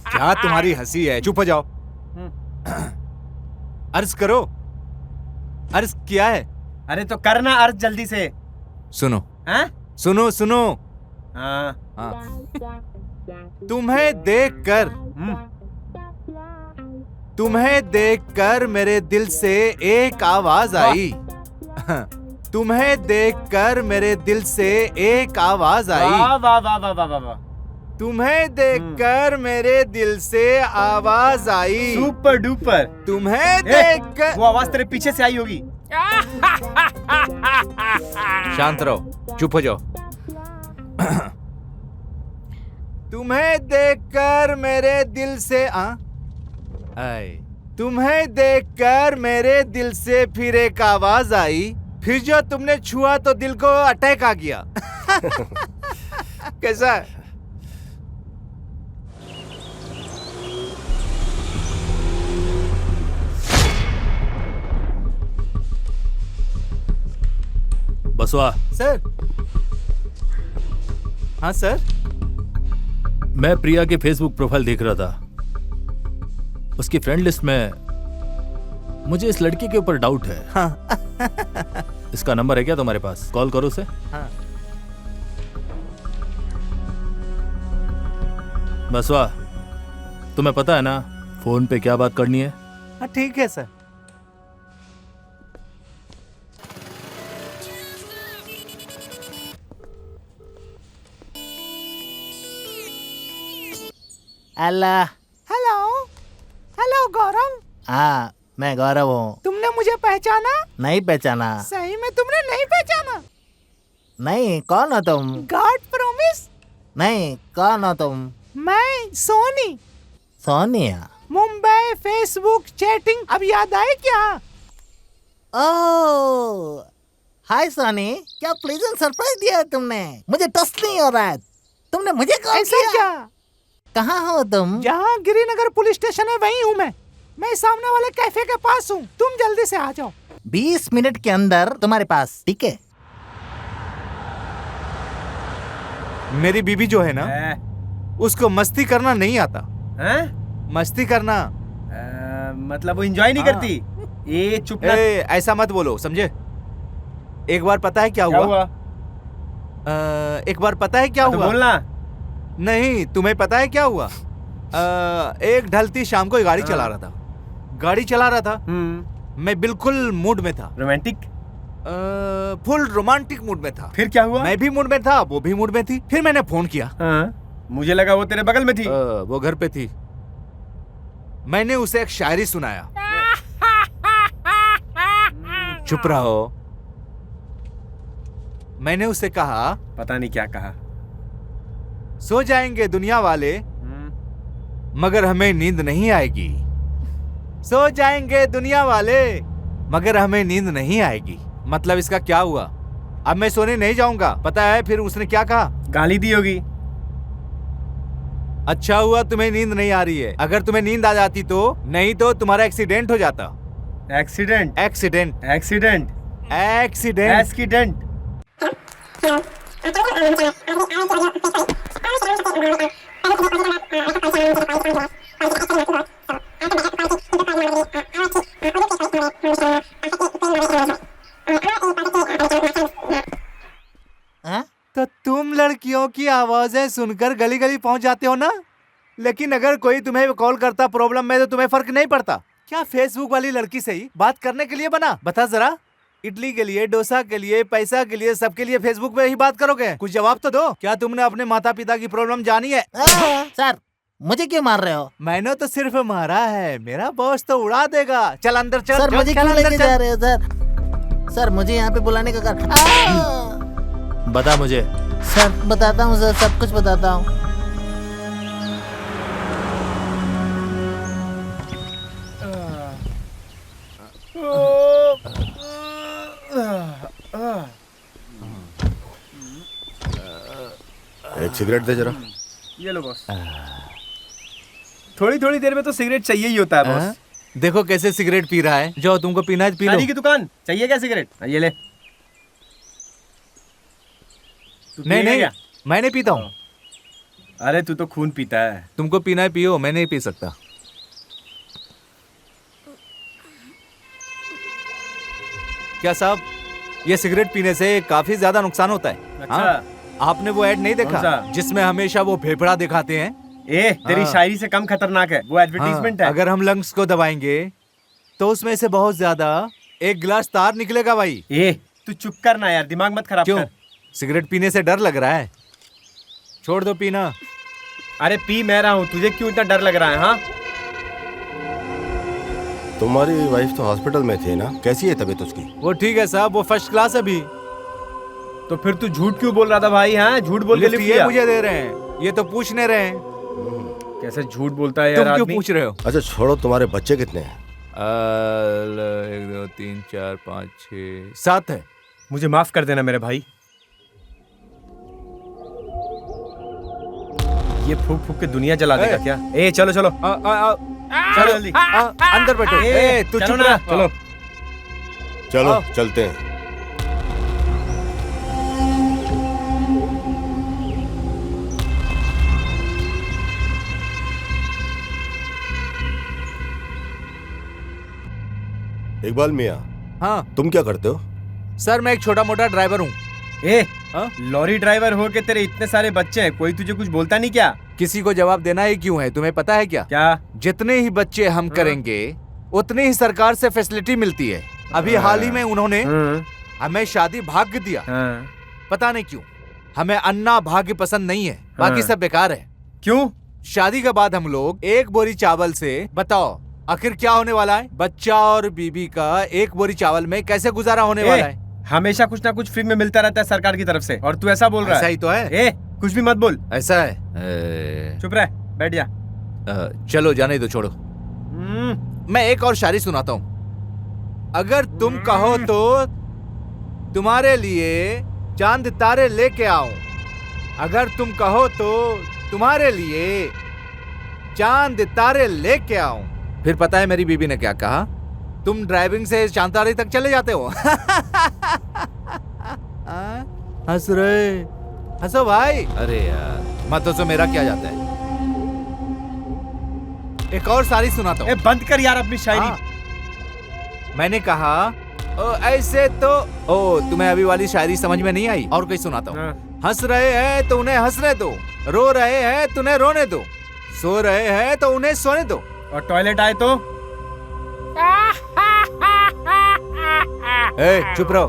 क्या तुम्हारी हंसी है? चुप हो जाओ। अर्ज करो। अर्ज किया है? अरे तो करना अर्ज जल्दी से। सुनो। सुनो सुनो। हाँ। तुम्हें देखकर मेरे दिल से एक आवाज आई। तुम्हें देखकर मेरे दिल से एक आवाज आई। वाह वाह वाह वाह वाह वाह। तुम्हें देखकर मेरे दिल से आवाज आई। Super duper. तुम्हें देखकर। वो आवाज तेरे पीछे से आई होगी। शांत रहो, चुप हो जाओ। तुम्हें देखकर मेरे दिल से तुम्हें देखकर मेरे दिल से फिर एक आवाज आई। फिर जो तुमने छुआ तो दिल को अटैक आ गया। कैसा है? बसवा। सर। हाँ सर। मैं प्रिया की फेसबुक प्रोफाइल देख रहा था। उसकी फ्रेंड लिस्ट में मुझे इस लड़की के ऊपर डाउट है। हाँ। इसका नंबर है क्या तुम्हारे पास? कॉल करो उसे। हाँ। बसवा, तुम्हें पता है ना फोन पे क्या बात करनी है? हाँ ठीक है सर। अल्लाह। हेलो। हेलो गौरव। हाँ मैं गौरव हूँ। तुमने मुझे पहचाना? नहीं पहचाना। सही में तुमने नहीं पहचाना? नहीं, कौन हो तुम? God promise. नहीं, कौन हो तुम? मैं सोनी। सोनिया। मुंबई फेसबुक चैटिंग, अब याद आए क्या? ओह हाय सोनी, क्या प्लेजेंट सरप्राइज दिया है तुमने। मुझे ट्रस्ट नहीं हो रहा है। तुमने मुझे कॉल किया? क्या? कहाँ हो तुम? जहाँ गिरिनगर पुलिस स्टेशन है वहीं हूँ मैं सामने वाले कैफे के पास हूँ। तुम जल्दी से आ जाओ। 20 मिनट के अंदर तुम्हारे पास, ठीक है? मेरी बीबी जो है ना, उसको मस्ती करना नहीं आता। मस्ती करना मतलब वो एंजॉय नहीं करती? ये चुप ना। ऐसा मत बोलो, समझे? एक बार पता है क्या हुआ? एक बार पता है क्या हुआ? बोलना। नहीं, तुम्हें पता है क्या हुआ? एक ढलती शाम को गाड़ी चला रहा था। मैं बिल्कुल मूड में था। रोमांटिक? फुल रोमांटिक मूड में था। फिर क्या हुआ? मैं भी मूड में था, वो भी मूड में थी। फिर मैंने फोन किया। मुझे लगा वो तेरे बगल में थी। वो घर पे थी। मैंने उसे एक शायरी सुनाया। चुप रहो। मैंने उसे कहा, पता नहीं क्या कहा। सो जाएंगे दुनिया वाले मगर हमें नींद नहीं आएगी। सो जाएंगे दुनिया वाले मगर हमें नींद नहीं आएगी। मतलब इसका क्या हुआ? अब मैं सोने नहीं जाऊंगा। पता है फिर उसने क्या कहा? गाली दी होगी। अच्छा हुआ तुम्हें नींद नहीं आ रही है। अगर तुम्हें नींद आ जाती तो, नहीं तो तुम्हारा एक्सीडेंट हो जाता। Accident? Accident. Accident? Accident. Accident. औरतों की आवाजें सुनकर गली गली पहुंच जाते हो ना, लेकिन अगर कोई तुम्हें कॉल करता प्रॉब्लम में तो तुम्हें फर्क नहीं पड़ता। क्या फेसबुक वाली लड़की से ही बात करने के लिए बना? बता जरा, इडली के लिए, डोसा के लिए, पैसा के लिए, सबके लिए फेसबुक पे ही बात करोगे? कुछ जवाब तो दो। क्या तुमने अपने माता पिता की प्रॉब्लम जानी है? सर मुझे क्यों मार रहे हो? मैंने तो सिर्फ मारा है, मेरा बॉस तो उड़ा देगा। चल अंदर चल। सर मुझे क्यों लेके जा रहे हो सर? सर मुझे यहाँ पे बुलाने का कारण बता मुझे। सर बताता हूँ सर, सब कुछ बताता हूँ। एक सिगरेट दे जरा। ये लो बॉस। थोड़ी थोड़ी देर में तो सिगरेट चाहिए ही होता है बॉस। देखो कैसे सिगरेट पी रहा है। जो तुमको पीना है पी लो। शादी की दुकान चाहिए क्या सिगरेट? ये ले। नहीं नहीं, मैं नहीं पीता हूँ। अरे तू तो खून पीता है। तुमको पीना है पियो, मैं नहीं पी सकता। क्या साहब, ये सिगरेट पीने से काफी ज्यादा नुकसान होता है। अच्छा। हाँ? आपने वो ऐड नहीं देखा जिसमें हमेशा वो फेफड़ा दिखाते हैं? तेरी हाँ। शायरी से कम खतरनाक है वो एडवर्टीजमेंट है। अगर हम लंग्स को दबाएंगे तो उसमें से बहुत ज्यादा एक गिलास तार निकलेगा भाई। तू चुप करना यार, दिमाग मत खराब क्यों? कर। सिगरेट पीने से डर लग रहा है? छोड़ दो पीना। अरे पी मैं रहा हूँ, तुझे क्यों इतना डर लग रहा है? हाँ तुम्हारी वाइफ तो हॉस्पिटल में थी ना, कैसी है तबीयत उसकी? वो ठीक है साहब, वो फर्स्ट क्लास है अभी। तो फिर तू झूठ क्यों बोल रहा था भाई? हाँ झूठ बोल के लिफ्ट ये मुझे दे रहे हैं, ये तो पूछने रहे हैं। कैसे झूठ बोलता है यार तुम क्यों आदमी? पूछ रहे हो? अच्छा छोड़ो, तुम्हारे बच्चे कितने हैं? 1 2 3 4 5 6 7 है। मुझे माफ कर देना मेरे भाई। ये फूक फूक के दुनिया जला देगा क्या? चलो चलो चलो जल्दी अंदर बैठो। तू चलो चुप ना, रह। चलो चलो चलते हैं। इकबाल मियाँ, हाँ तुम क्या करते हो? सर, मैं एक छोटा मोटा ड्राइवर हूँ। लॉरी ड्राइवर हो के तेरे इतने सारे बच्चे हैं, कोई तुझे कुछ बोलता नहीं क्या? किसी को जवाब देना ही क्यों है, तुम्हें पता है क्या? क्या? जितने ही बच्चे हम करेंगे उतनी ही सरकार से फैसिलिटी मिलती है। अभी हाल ही में उन्होंने हमें शादी भाग्य दिया। पता नहीं क्यों, हमें अन्ना भाग्य पसंद नहीं है, बाकी सब बेकार है। क्यों? शादी के बाद हम लोग एक बोरी चावल से, बताओ आखिर क्या होने वाला है? बच्चा और बीबी का एक बोरी चावल में कैसे गुजारा होने वाला है? हमेशा कुछ ना कुछ फ्री में मिलता रहता है सरकार की तरफ से, और तू ऐसा बोल रहा है? ऐसा ही तो है। कुछ भी मत बोल। ऐसा है। चुप रह, बैठ जा। चलो जाने दो, छोड़ो। मैं एक और शायरी सुनाता हूँ। अगर तुम कहो तो तुम्हारे लिए चांद तारे लेके आऊं। अगर तुम कहो तो तुम्हारे लिए चांद तारे लेके आऊं। फिर पता है मेरी बीबी ने क्या कहा? तुम ड्राइविंग से चांद तारे तक चले जाते हो। हंस रहे, हंसो भाई। अरे यार, मत हंसो, मेरा क्या जाता है। एक और शायरी सुनाता हूँ। बंद कर यार अपनी शायरी। मैंने कहा ओ ऐसे तो, ओ तुम्हें अभी वाली शायरी समझ में नहीं आई? और कोई सुनाता हूँ। हंस रहे हैं तो उन्हें हंसने दो, रो रहे हैं तो उन्हें रोने दो, सो रहे हैं तो उन्हें सोने दो, और टॉयलेट आए तो चुप रहो।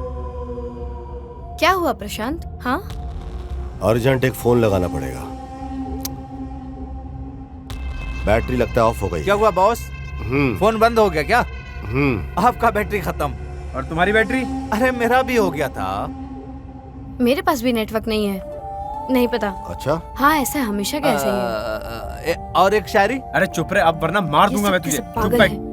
क्या हुआ प्रशांत? हाँ अर्जेंट एक फोन लगाना पड़ेगा, बैटरी लगता है ऑफ हो गई। क्या हुआ बॉस? फोन बंद हो गया क्या? आपका बैटरी खत्म। और तुम्हारी बैटरी? अरे मेरा भी हो गया था। मेरे पास भी नेटवर्क नहीं है, नहीं पता। अच्छा हाँ ऐसा हमेशा कैसे है। और एक शायरी। अरे चुप रहे, अब वरना मार दूंगा मैं तुझे। चुप बैठ।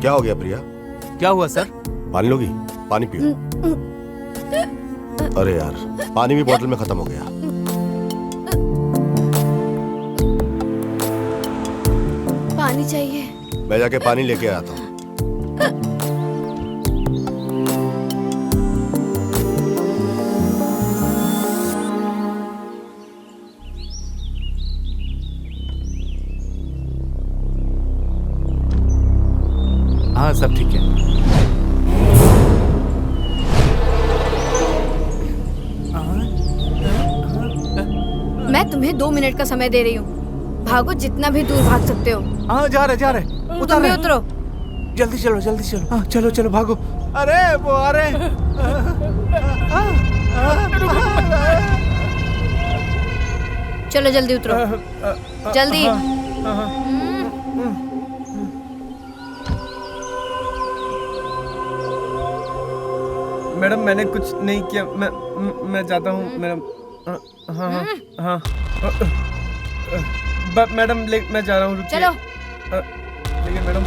क्या हो गया प्रिया? क्या हुआ सर? पानी लोगी? पानी पियो। अरे यार, पानी भी बोतल में खत्म हो गया। पानी चाहिए? मैं जाके पानी लेके आता हूँ। सब ठीक है। मैं तुम्हें 2 मिनट का समय दे रही हूँ, भागो जितना भी दूर भाग सकते हो। हाँ जा रहे तुम भी उतरो। जल्दी चलो हाँ चलो चलो भागो। अरे वो आ रहे हैं। चलो जल्दी उतरो, जल्दी। मैडम मैंने कुछ नहीं किया, मैं जाता हूँ मैडम। हाँ हाँ हाँ मैडम मैं जा रहा हूँ, रुकिए। चलो। लेकिन मैडम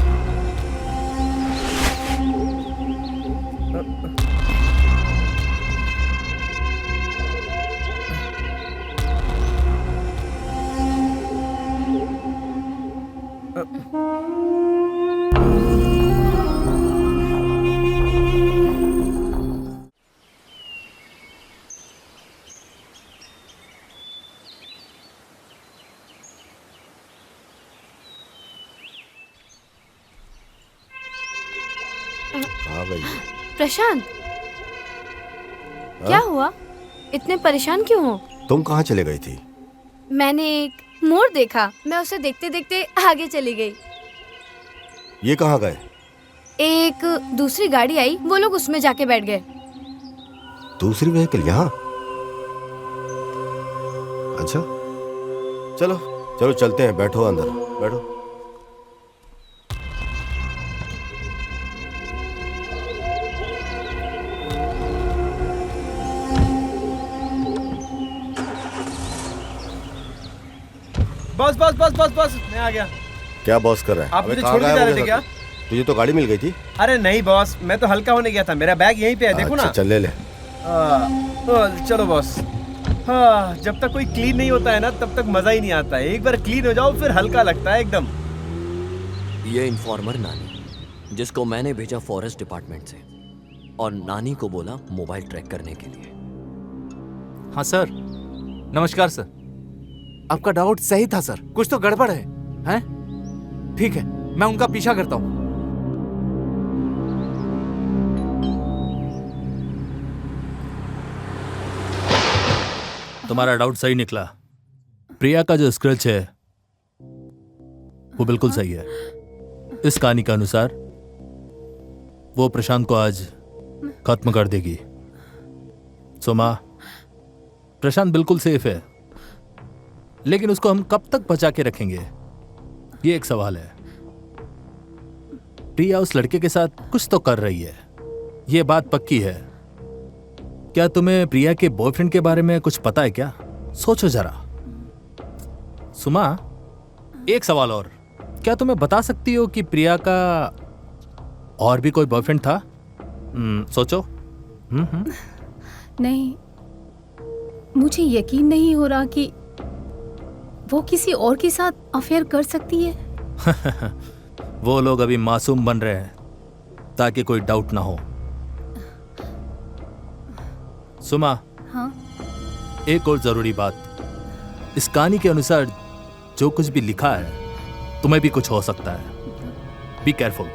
कहाँ गई? प्रशांत, क्या हुआ? इतने परेशान क्यों हो? तुम कहाँ चले गई थी? मैंने एक मोर देखा, मैं उसे देखते देखते आगे चली गई। ये कहाँ गए? एक दूसरी गाड़ी आई, वो लोग उसमें जाके बैठ गए। दूसरी व्हीकल यहाँ? अच्छा चलो चलो चलते हैं, बैठो अंदर बैठो। बस बस बस बस बस मैं आ गया। क्या बॉस कर रहा है? आप अबे मुझे कहाँ छोड़ के गायब जा हो रहे गया थे क्या? तुझे तो गाड़ी मिल गई थी। अरे नहीं बॉस, मैं तो हल्का होने गया था, मेरा बैग यहीं पे है, देखो ना। अच्छा, चल ले ले। चलो बॉस। हाँ, जब तक कोई क्लीन नहीं होता है ना तब तक मजा ही नहीं आता है, एक बार क्लीन हो जाओ फिर हल्का लगता है एकदम। ये इन्फॉर्मर नानी, जिसको मैंने भेजा फॉरेस्ट डिपार्टमेंट से, और नानी को बोला मोबाइल ट्रैक करने के लिए। हाँ सर, नमस्कार सर। आपका डाउट सही था सर, कुछ तो गड़बड़ है, हैं? ठीक है, मैं उनका पीछा करता हूँ। तुम्हारा डाउट सही निकला। प्रिया का जो स्क्रैच है वो बिल्कुल सही है। इस कहानी के अनुसार वो प्रशांत को आज खत्म कर देगी। सोमा, प्रशांत बिल्कुल सेफ है, लेकिन उसको हम कब तक बचा के रखेंगे, ये एक सवाल है। प्रिया उस लड़के के साथ कुछ तो कर रही है, ये बात पक्की है। क्या तुम्हें प्रिया के बॉयफ्रेंड के बारे में कुछ पता है क्या? सोचो जरा। सुमा, एक सवाल और, क्या तुम्हें बता सकती हो कि प्रिया का और भी कोई बॉयफ्रेंड था? सोचो। नहीं, मुझे यकीन नहीं हो रहा कि वो किसी और के साथ अफेयर कर सकती है। वो लोग अभी मासूम बन रहे हैं ताकि कोई डाउट ना हो। सुमा, हाँ? एक और जरूरी बात, इस कहानी के अनुसार जो कुछ भी लिखा है तुम्हें भी कुछ हो सकता है। Be careful.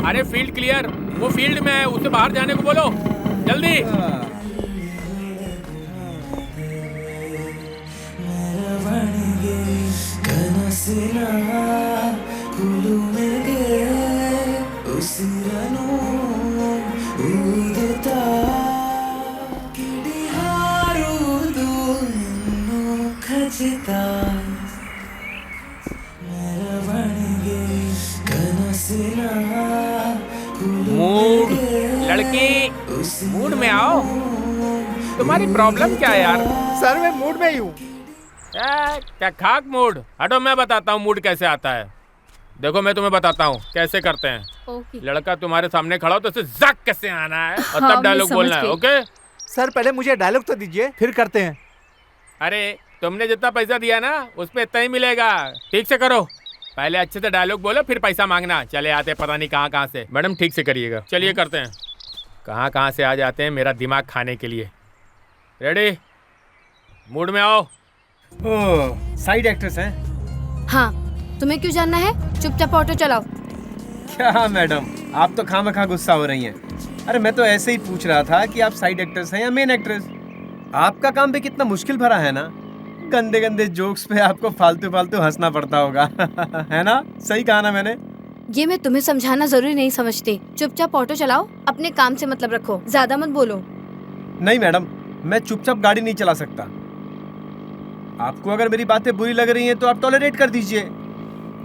अरे फील्ड क्लियर, वो फील्ड में है, उसे बाहर जाने को बोलो जल्दी। मूड, लड़की, मूड में आओ। तुम्हारी प्रॉब्लम क्या है यार? सर मैं मूड में ही हूँ। क्या खाक मूड? हटो, मैं बताता हूँ मूड कैसे आता है। देखो मैं तुम्हें बताता हूँ कैसे करते हैं। ओके। लड़का तुम्हारे सामने खड़ा हो तो उसे जक कैसे आना है और हाँ, तब मैं डायलॉग समझ बोलना है। गई। ओके? सर पहले मुझे डायलॉग तो दीजिए, फिर करते हैं। अरे तुमने जितना पैसा दिया ना उस पे इतना ही मिलेगा। ठीक से करो, पहले अच्छे से डायलॉग बोलो फिर पैसा मांगना। चले आते पता नहीं कहाँ से। मैडम ठीक से करिएगा। चलिए करते हैं। कहाँ से आ जाते हैं मेरा दिमाग खाने के लिए। रेडी? मूड में आओ। ओह, साइड एक्ट्रेस हैं? हाँ, तुम्हें क्यों जानना है? चुपचाप ऑटो चलाओ। क्या मैडम, आप तो खामखा गुस्सा हो रही हैं। अरे मैं तो ऐसे ही पूछ रहा था कि आप साइड एक्ट्रेस हैं या मेन एक्ट्रेस। आपका काम भी कितना मुश्किल भरा है ना। गंदे गंदे जोक्स पे आपको फालतू फालतू हंसना पड़ता होगा। है ना? सही कहा ना मैंने? ये मैं तुम्हें समझाना जरूरी नहीं समझती। चुपचाप ऑटो चलाओ, अपने काम से मतलब रखो, ज्यादा मत बोलो। नहीं मैडम, मैं चुपचाप गाड़ी नहीं चला सकता। आपको अगर मेरी बातें बुरी लग रही हैं तो आप टॉलरेट कर दीजिए।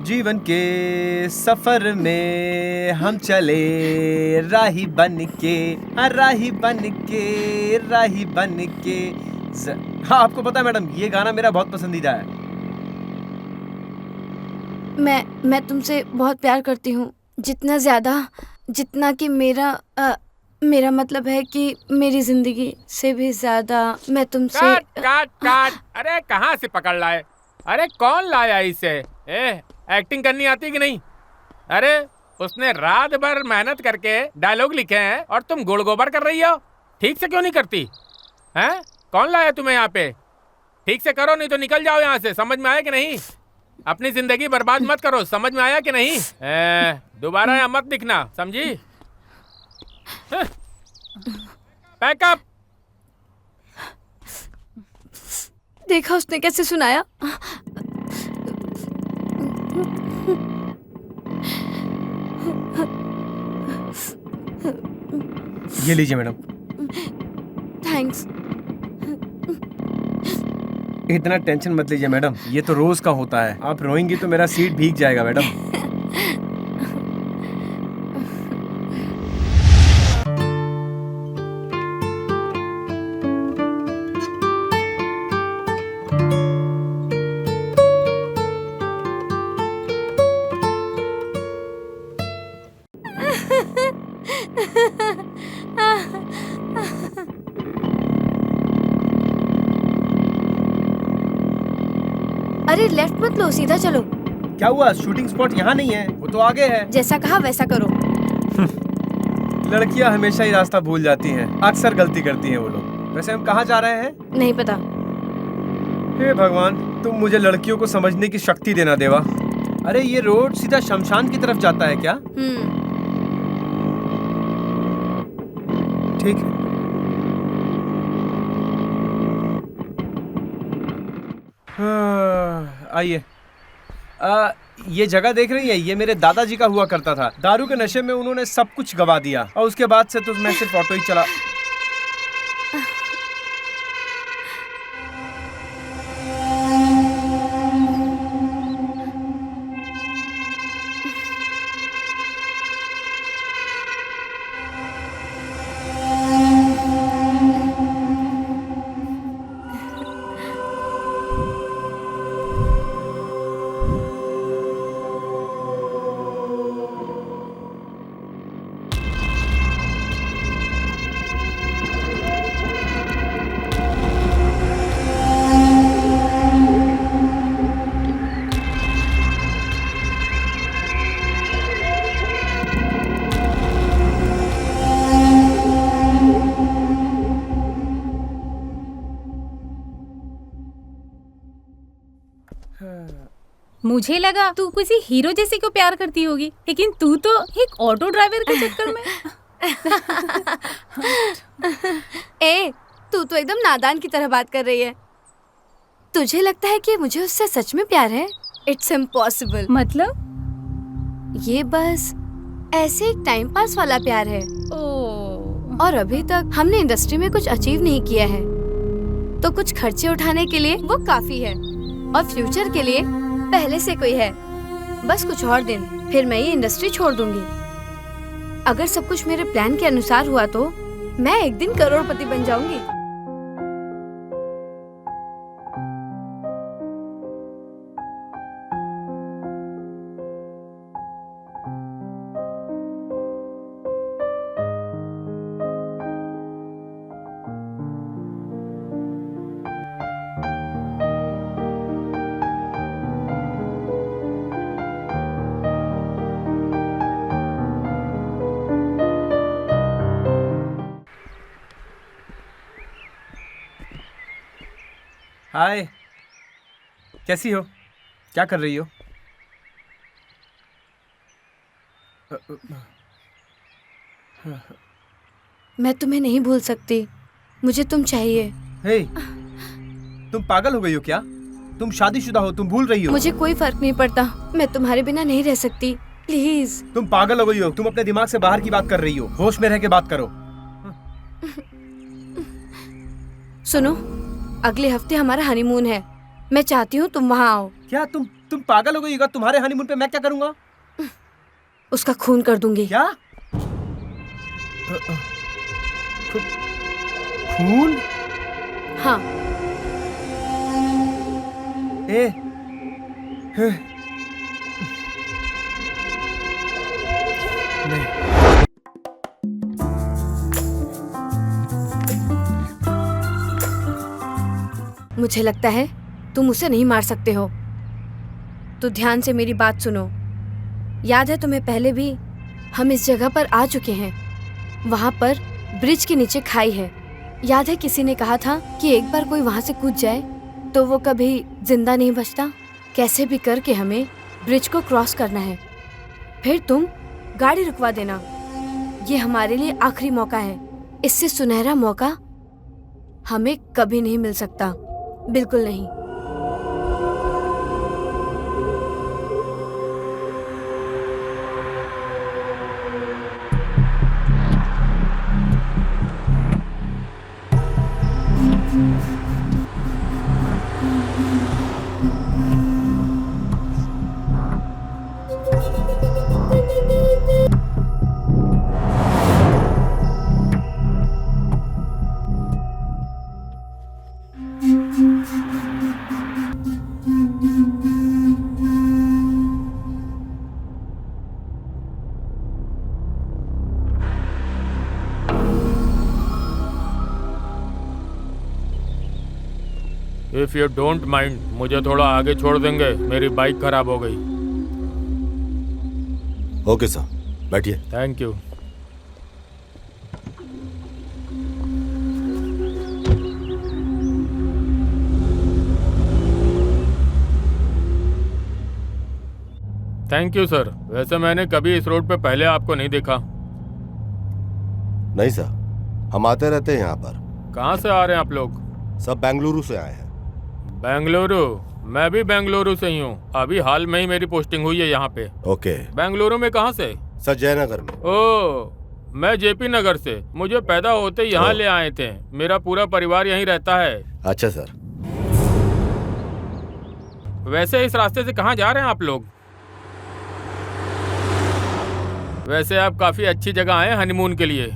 जीवन के सफर में हम चले राही बन के, राही बन के, राही बन के। हाँ, आपको पता है मैडम, ये गाना मेरा बहुत पसंदीदा है। मैं तुमसे बहुत प्यार करती हूँ, जितना ज्यादा जितना कि मेरा मतलब है कि मेरी जिंदगी से भी ज्यादा मैं तुमसे। काट। अरे कहाँ से पकड़ लाए? अरे कौन लाया इसे? एक्टिंग करनी आती कि नहीं? अरे उसने रात भर मेहनत करके डायलॉग लिखे हैं और तुम गुड़ गोबर कर रही हो। ठीक से क्यों नहीं करती हैं? कौन लाया तुम्हें यहाँ पे? ठीक से करो नहीं तो निकल जाओ यहाँ से। समझ में आया कि नहीं? अपनी जिंदगी बर्बाद मत करो। समझ में आया कि नहीं? दोबारा यहाँ मत दिखना, समझी? पैकअप। देखा उसने कैसे सुनाया। ये लीजिए मैडम। थैंक्स। इतना टेंशन मत लीजिए मैडम, ये तो रोज का होता है। आप रोएंगी तो मेरा सीट भीग जाएगा मैडम। अरे लेफ्ट मत लो, सीधा चलो। क्या हुआ? शूटिंग स्पॉट यहाँ नहीं है, वो तो आगे है। जैसा कहा वैसा करो। लड़कियाँ हमेशा ही रास्ता भूल जाती हैं, अक्सर गलती करती हैं वो लोग। वैसे हम कहाँ जा रहे हैं? नहीं पता। हे भगवान, तुम मुझे लड़कियों को समझने की शक्ति देना देवा। अरे ये रोड सीधा शमशान की तरफ जाता है क्या? ठीक है। आइए। ये जगह देख रही है, ये मेरे दादाजी का हुआ करता था। दारू के नशे में उन्होंने सब कुछ गवा दिया और उसके बाद से तो मैं सिर्फ ऑटो ही चला। मुझे लगा तू किसी हीरो जैसे को प्यार करती होगी, लेकिन तू तो एक ऑटो ड्राइवर के चक्कर में। ए, तू तो एकदम नादान की तरह बात कर रही है। तुझे लगता है कि मुझे उससे सच में प्यार है? It's impossible. मतलब? ये बस ऐसे एक टाइम पास वाला प्यार है। और अभी तक हमने इंडस्ट्री में कुछ अचीव नहीं किया है, तो कुछ खर्चे उठाने के लिए वो काफी है, और फ्यूचर के लिए पहले से कोई है। बस कुछ और दिन, फिर मैं ये इंडस्ट्री छोड़ दूंगी। अगर सब कुछ मेरे प्लान के अनुसार हुआ तो मैं एक दिन करोड़पति बन जाऊंगी। हाय, कैसी हो? क्या कर रही हो? मैं तुम्हें नहीं भूल सकती, मुझे तुम चाहिए। हे, तुम पागल हो गई हो क्या? तुम शादीशुदा हो, तुम भूल रही हो। मुझे कोई फर्क नहीं पड़ता, मैं तुम्हारे बिना नहीं रह सकती, प्लीज। तुम पागल हो गई हो, तुम अपने दिमाग से बाहर की बात कर रही हो। होश में रह के बात करो। सुनो, अगले हफ्ते हमारा हनीमून है, मैं चाहती हूँ तुम वहाँ आओ। क्या तुम पागल हो गई हो? तुम्हारे हनीमून पे मैं क्या करूँगा? उसका खून कर दूंगी। क्या? खून? हाँ। नहीं। मुझे लगता है तुम उसे नहीं मार सकते हो, तो ध्यान से मेरी बात सुनो। याद है तुम्हें, पहले भी हम इस जगह पर आ चुके हैं। वहाँ पर ब्रिज के नीचे खाई है। याद है किसी ने कहा था कि एक बार कोई वहाँ से कूद जाए तो वो कभी जिंदा नहीं बचता। कैसे भी करके हमें ब्रिज को क्रॉस करना है, फिर तुम गाड़ी रुकवा देना। ये हमारे लिए आखिरी मौका है, इससे सुनहरा मौका हमें कभी नहीं मिल सकता, बिल्कुल नहीं। इफ यू डोंट माइंड, मुझे थोड़ा आगे छोड़ देंगे, मेरी बाइक खराब हो गई। ओके सर, बैठिए। Thank you. Thank you sir. वैसे मैंने कभी इस रोड पे पहले आपको नहीं देखा। नहीं सर, हम आते रहते हैं यहाँ पर। कहाँ से आ रहे हैं आप लोग? सब बेंगलुरु से आए हैं। बेंगलुरु? मैं भी बेंगलुरु से ही हूँ। अभी हाल में ही मेरी पोस्टिंग हुई है यहाँ पे। ओके। बेंगलुरु में कहाँ से? सर, जयनगर में। ओह, मैं जेपी नगर से। मुझे पैदा होते यहाँ ले आए थे। मेरा पूरा परिवार यहीं रहता है। अच्छा सर। वैसे इस रास्ते से कहाँ जा रहे हैं आप लोग? वैसे आप काफी अच्छी जगह आए हनीमून के लिए।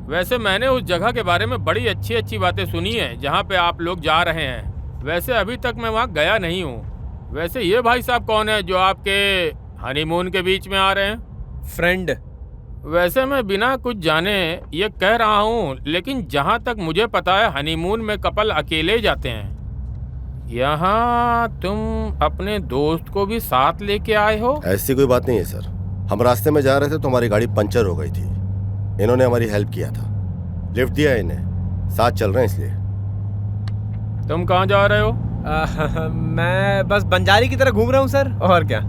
वैसे मैंने उस जगह के बारे में बड़ी अच्छी अच्छी बातें सुनी है जहाँ पे आप लोग जा रहे हैं। वैसे अभी तक मैं वहाँ गया नहीं हूँ। वैसे ये भाई साहब कौन है जो आपके हनीमून के बीच में आ रहे हैं? फ्रेंड। वैसे मैं बिना कुछ जाने ये कह रहा हूँ, लेकिन जहाँ तक मुझे पता है हनीमून में कपल अकेले जाते हैं। यहाँ तुम अपने दोस्त को भी साथ लेके आए हो? ऐसी कोई बात नहीं है सर। हम रास्ते में जा रहे थे तो हमारी गाड़ी पंचर हो गई थी। इन्होंने हमारी हेल्प किया था, लिफ्ट दिया इन्हें, साथ चल रहे हैं इसलिए। तुम कहाँ जा रहे हो? मैं बस बंजारी की तरह घूम रहा हूँ सर, और क्या।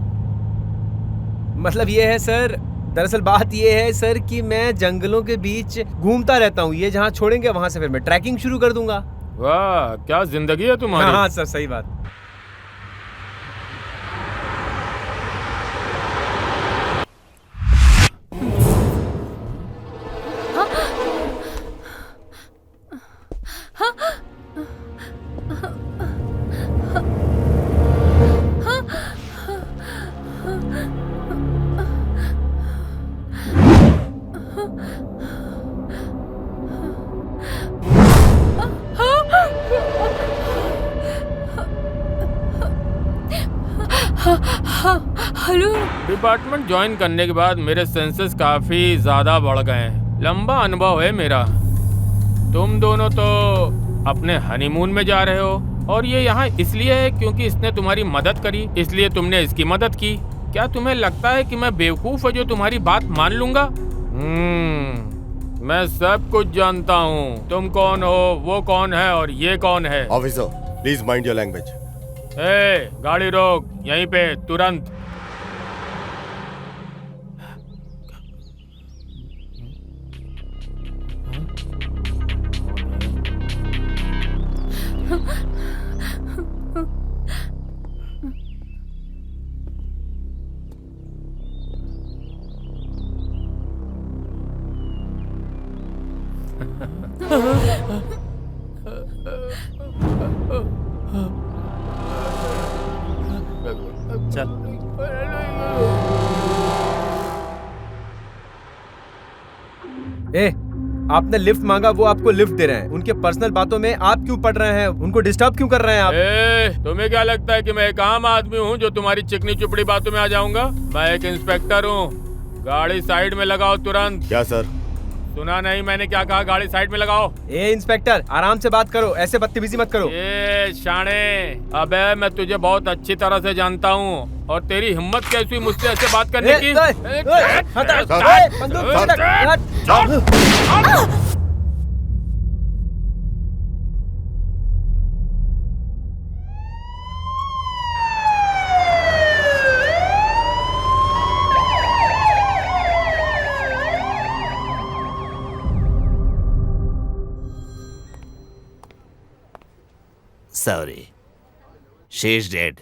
मतलब ये है सर, दरअसल बात ये है सर कि मैं जंगलों के बीच घूमता रहता हूँ। ये जहाँ छोड़ेंगे वहाँ से फिर मैं ट्रैकिंग शुरू कर दूंगा। वाह, क्या जिंदगी है तुम्हारी। हाँ सर, सही बात। हेलो। डिपार्टमेंट ज्वाइन करने के बाद मेरे सेंसेस काफी ज्यादा बढ़ गए हैं। लंबा अनुभव है मेरा। तुम दोनों तो अपने हनीमून में जा रहे हो और ये यहाँ इसलिए है क्योंकि इसने तुम्हारी मदद करी, इसलिए तुमने इसकी मदद की। क्या तुम्हें लगता है कि मैं बेवकूफ हूँ जो तुम्हारी बात मान लूंगा? मैं सब कुछ जानता हूँ। तुम कौन हो, वो कौन है और ये कौन है। Officer please mind your language. गाड़ी रोक यहीं पे तुरंत। चल। आपने लिफ्ट मांगा, वो आपको लिफ्ट दे रहे हैं। उनके पर्सनल बातों में आप क्यों पड़ रहे हैं? उनको डिस्टर्ब क्यों कर रहे हैं आप? तुम्हें क्या लगता है कि मैं एक आम आदमी हूँ जो तुम्हारी चिकनी चुपड़ी बातों में आ जाऊंगा? मैं एक इंस्पेक्टर हूँ। गाड़ी साइड में लगाओ तुरंत। क्या सर? सुना नहीं मैंने क्या कहा? गाड़ी साइड में लगाओ। इंस्पेक्टर आराम से बात करो, ऐसे बदतमीजी मत करो। शाणे, अबे मैं तुझे बहुत अच्छी तरह से जानता हूँ और तेरी हिम्मत कैसी हुई मुझसे ऐसे बात करने की? Sorry. She's dead.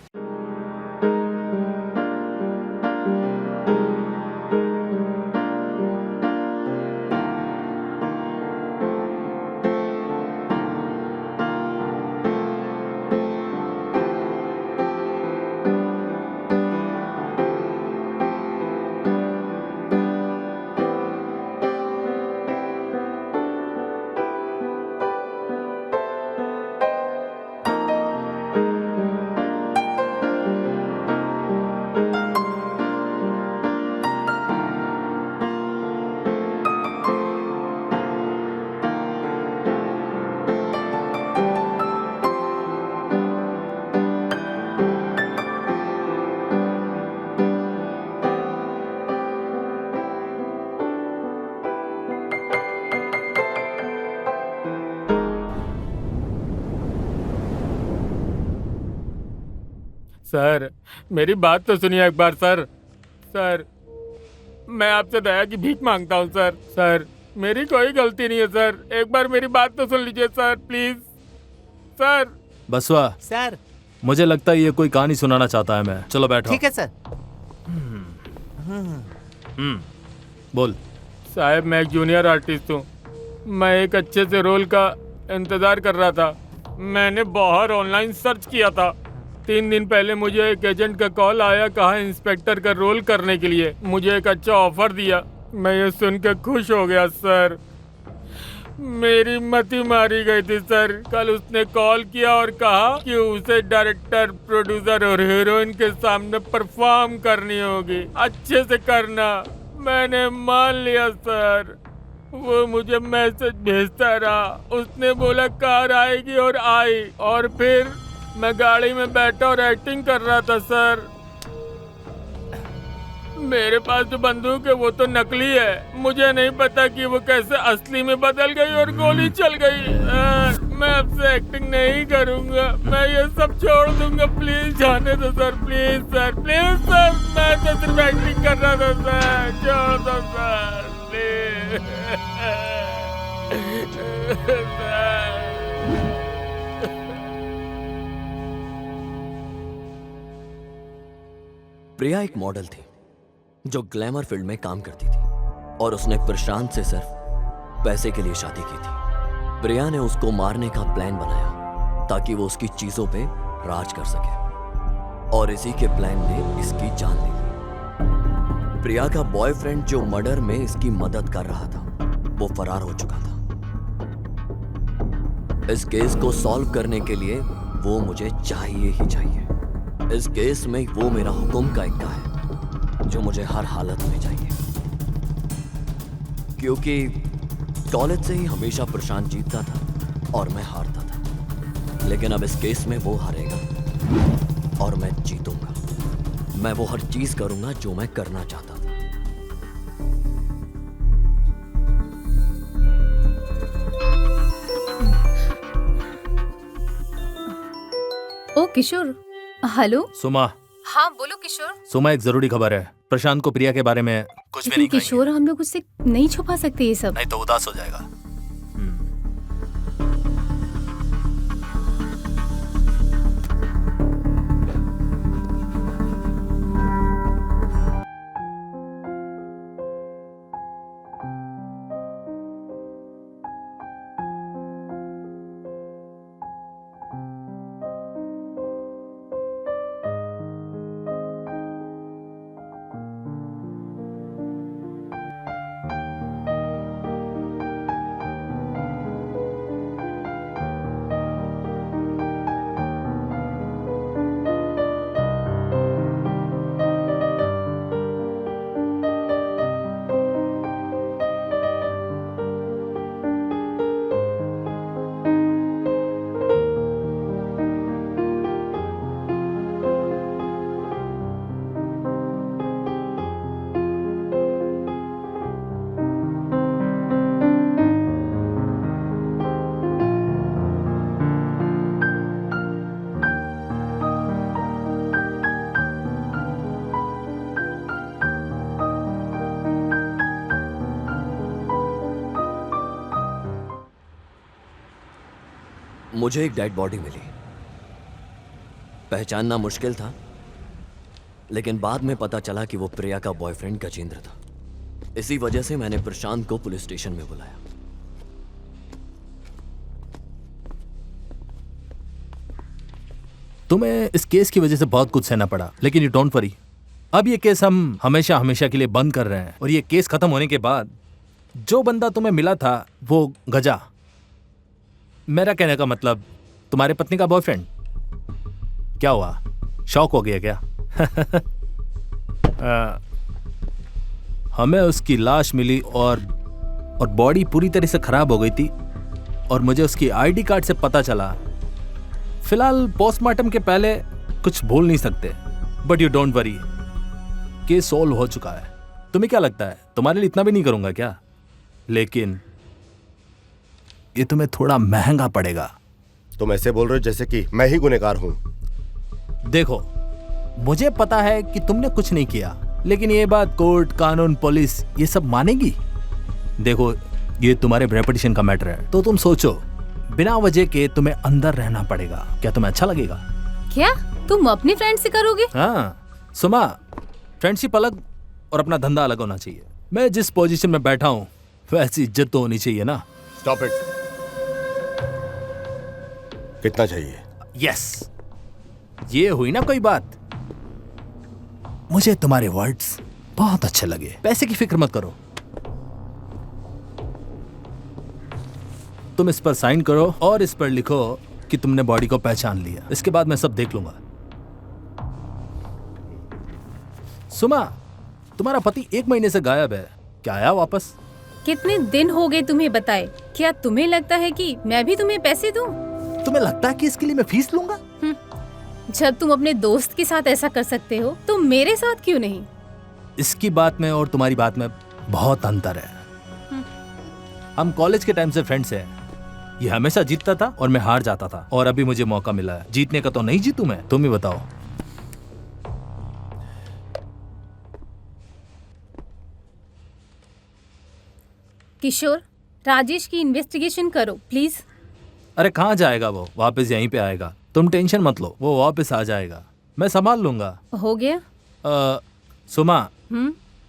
सर मेरी बात तो सुनिए एक बार। सर मैं आपसे दया की भीख मांगता हूँ सर। सर मेरी कोई गलती नहीं है सर, एक बार मेरी बात तो सुन लीजिए सर प्लीज। सर। बसवा सर मुझे लगता है ये कोई कहानी सुनाना चाहता है। मैं चलो बैठो। ठीक है सर। बोल। साहब मैं एक जूनियर आर्टिस्ट हूँ। मैं एक अच्छे से रोल का इंतजार कर रहा था। मैंने बाहर ऑनलाइन सर्च किया था। 3 दिन पहले मुझे एक एजेंट का कॉल आया, कहा इंस्पेक्टर का रोल करने के लिए। मुझे एक अच्छा ऑफर दिया। मैं ये सुन के खुश हो गया सर। मेरी मति मारी गई थी सर। कल उसने कॉल किया और कहा कि उसे डायरेक्टर, प्रोड्यूसर और हीरोइन के सामने परफॉर्म करनी होगी। अच्छे से करना। मैंने मान लिया सर। वो मुझे मैसेज भेजता रहा। उसने बोला कार आएगी और आई, और फिर मैं गाड़ी में बैठा और एक्टिंग कर रहा था सर। मेरे पास जो बंदूक है वो तो नकली है। मुझे नहीं पता कि वो कैसे असली में बदल गई और गोली चल गई। मैं अब से एक्टिंग नहीं करूंगा। मैं ये सब छोड़ दूंगा। प्लीज जाने दो sir. Please sir, please sir. मैं तो सिर्फ एक्टिंग कर रहा था सर। छोड़ दो सर प्लीज सर। प्रिया एक मॉडल थी जो ग्लैमर फील्ड में काम करती थी और उसने प्रशांत से सिर्फ पैसे के लिए शादी की थी। प्रिया ने उसको मारने का प्लान बनाया ताकि वो उसकी चीजों पे राज कर सके, और इसी के प्लान ने इसकी जान ले ली। प्रिया का बॉयफ्रेंड जो मर्डर में इसकी मदद कर रहा था वो फरार हो चुका था। इस केस को सॉल्व करने के लिए वो मुझे चाहिए ही चाहिए। इस केस में वो मेरा हुक्म का इक्का है जो मुझे हर हालत में चाहिए, क्योंकि कॉलेज से ही हमेशा प्रशांत जीतता था और मैं हारता था। लेकिन अब इस केस में वो हारेगा और मैं जीतूंगा। मैं वो हर चीज करूंगा जो मैं करना चाहता था। ओ किशोर, हेलो। सुमा, हाँ बोलो किशोर। सुमा, एक जरूरी खबर है। प्रशांत को प्रिया के बारे में कुछ भी नहीं कहेंगे। किशोर, हम लोग उससे नहीं छुपा सकते ये सब। नहीं तो उदास हो जाएगा। मुझे एक डेड बॉडी मिली। पहचानना मुश्किल था, लेकिन बाद में पता चला कि वो प्रिया का बॉयफ्रेंड गजेंद्र था। इसी वजह से मैंने प्रशांत को पुलिस स्टेशन में बुलाया। तुम्हें इस केस की वजह से बहुत कुछ सहना पड़ा, लेकिन यू डोंट वरी। अब ये केस हम हमेशा हमेशा के लिए बंद कर रहे हैं, और ये केस खत्म होने के बाद जो बंदा तुम्हें मिला था वो गजा, मेरा कहने का मतलब तुम्हारे पत्नी का बॉयफ्रेंड। क्या हुआ, शौक हो गया क्या? हमें उसकी लाश मिली और बॉडी पूरी तरह से खराब हो गई थी, और मुझे उसकी आईडी कार्ड से पता चला। फिलहाल पोस्टमार्टम के पहले कुछ बोल नहीं सकते, but you don't worry, case solve हो चुका है। तुम्हें क्या लगता है, तुम्हारे लिए इतना भी नहीं करूंगा क्या? लेकिन ये तुम्हें थोड़ा महंगा पड़ेगा। तुम ऐसे बोल रहे हो जैसे कि मैं ही गुनहगार हूं। देखो, मुझे पता है कि तुमने कुछ नहीं किया, लेकिन ये बात कोर्ट, कानून, पुलिस ये सब मानेगी? देखो, ये तुम्हारे रेपुटेशन का मैटर है, तो तुम सोचो, बिना वजह के तुम्हें अंदर रहना पड़ेगा। क्या तुम्हें अच्छा लगेगा? क्या तुम अपने फ्रेंड से करोगे? हाँ सुमा, फ्रेंडशिप अलग और अपना धंधा अलग होना चाहिए। मैं जिस पोजीशन में बैठा हूँ वैसी इज्जत तो होनी चाहिए ना। Stop it. कितना चाहिए? यस, ये हुई ना कोई बात। मुझे तुम्हारे वर्ड्स बहुत अच्छे लगे। पैसे की फिक्र मत करो, तुम इस पर साइन करो और इस पर लिखो कि तुमने बॉडी को पहचान लिया। इसके बाद मैं सब देख लूंगा। सुमा, तुम्हारा पति 1 महीने से गायब है, क्या आया वापस? कितने दिन हो गए तुम्हें बताए? क्या तुम्हें लगता है कि मैं भी तुम्हें पैसे दूं? तुम्हें लगता है कि इसके लिए मैं फीस लूंगा? जब तुम अपने दोस्त के साथ ऐसा कर सकते हो तो मेरे साथ क्यों नहीं? इसकी बात में और तुम्हारी बात में बहुत अंतर है। हम कॉलेज के टाइम से फ्रेंड्स हैं। ये हमेशा जीतता था और मैं हार जाता था, और अभी मुझे मौका मिला है जीतने का, तो नहीं जीतू मैं? तुम ही बताओ। किशोर, राजेश की इन्वेस्टिगेशन करो प्लीज। अरे कहाँ जाएगा वो, वापस यहीं पे आएगा। तुम टेंशन मत लो, वो वापस आ जाएगा, मैं संभाल लूंगा। हो गया? सुमा,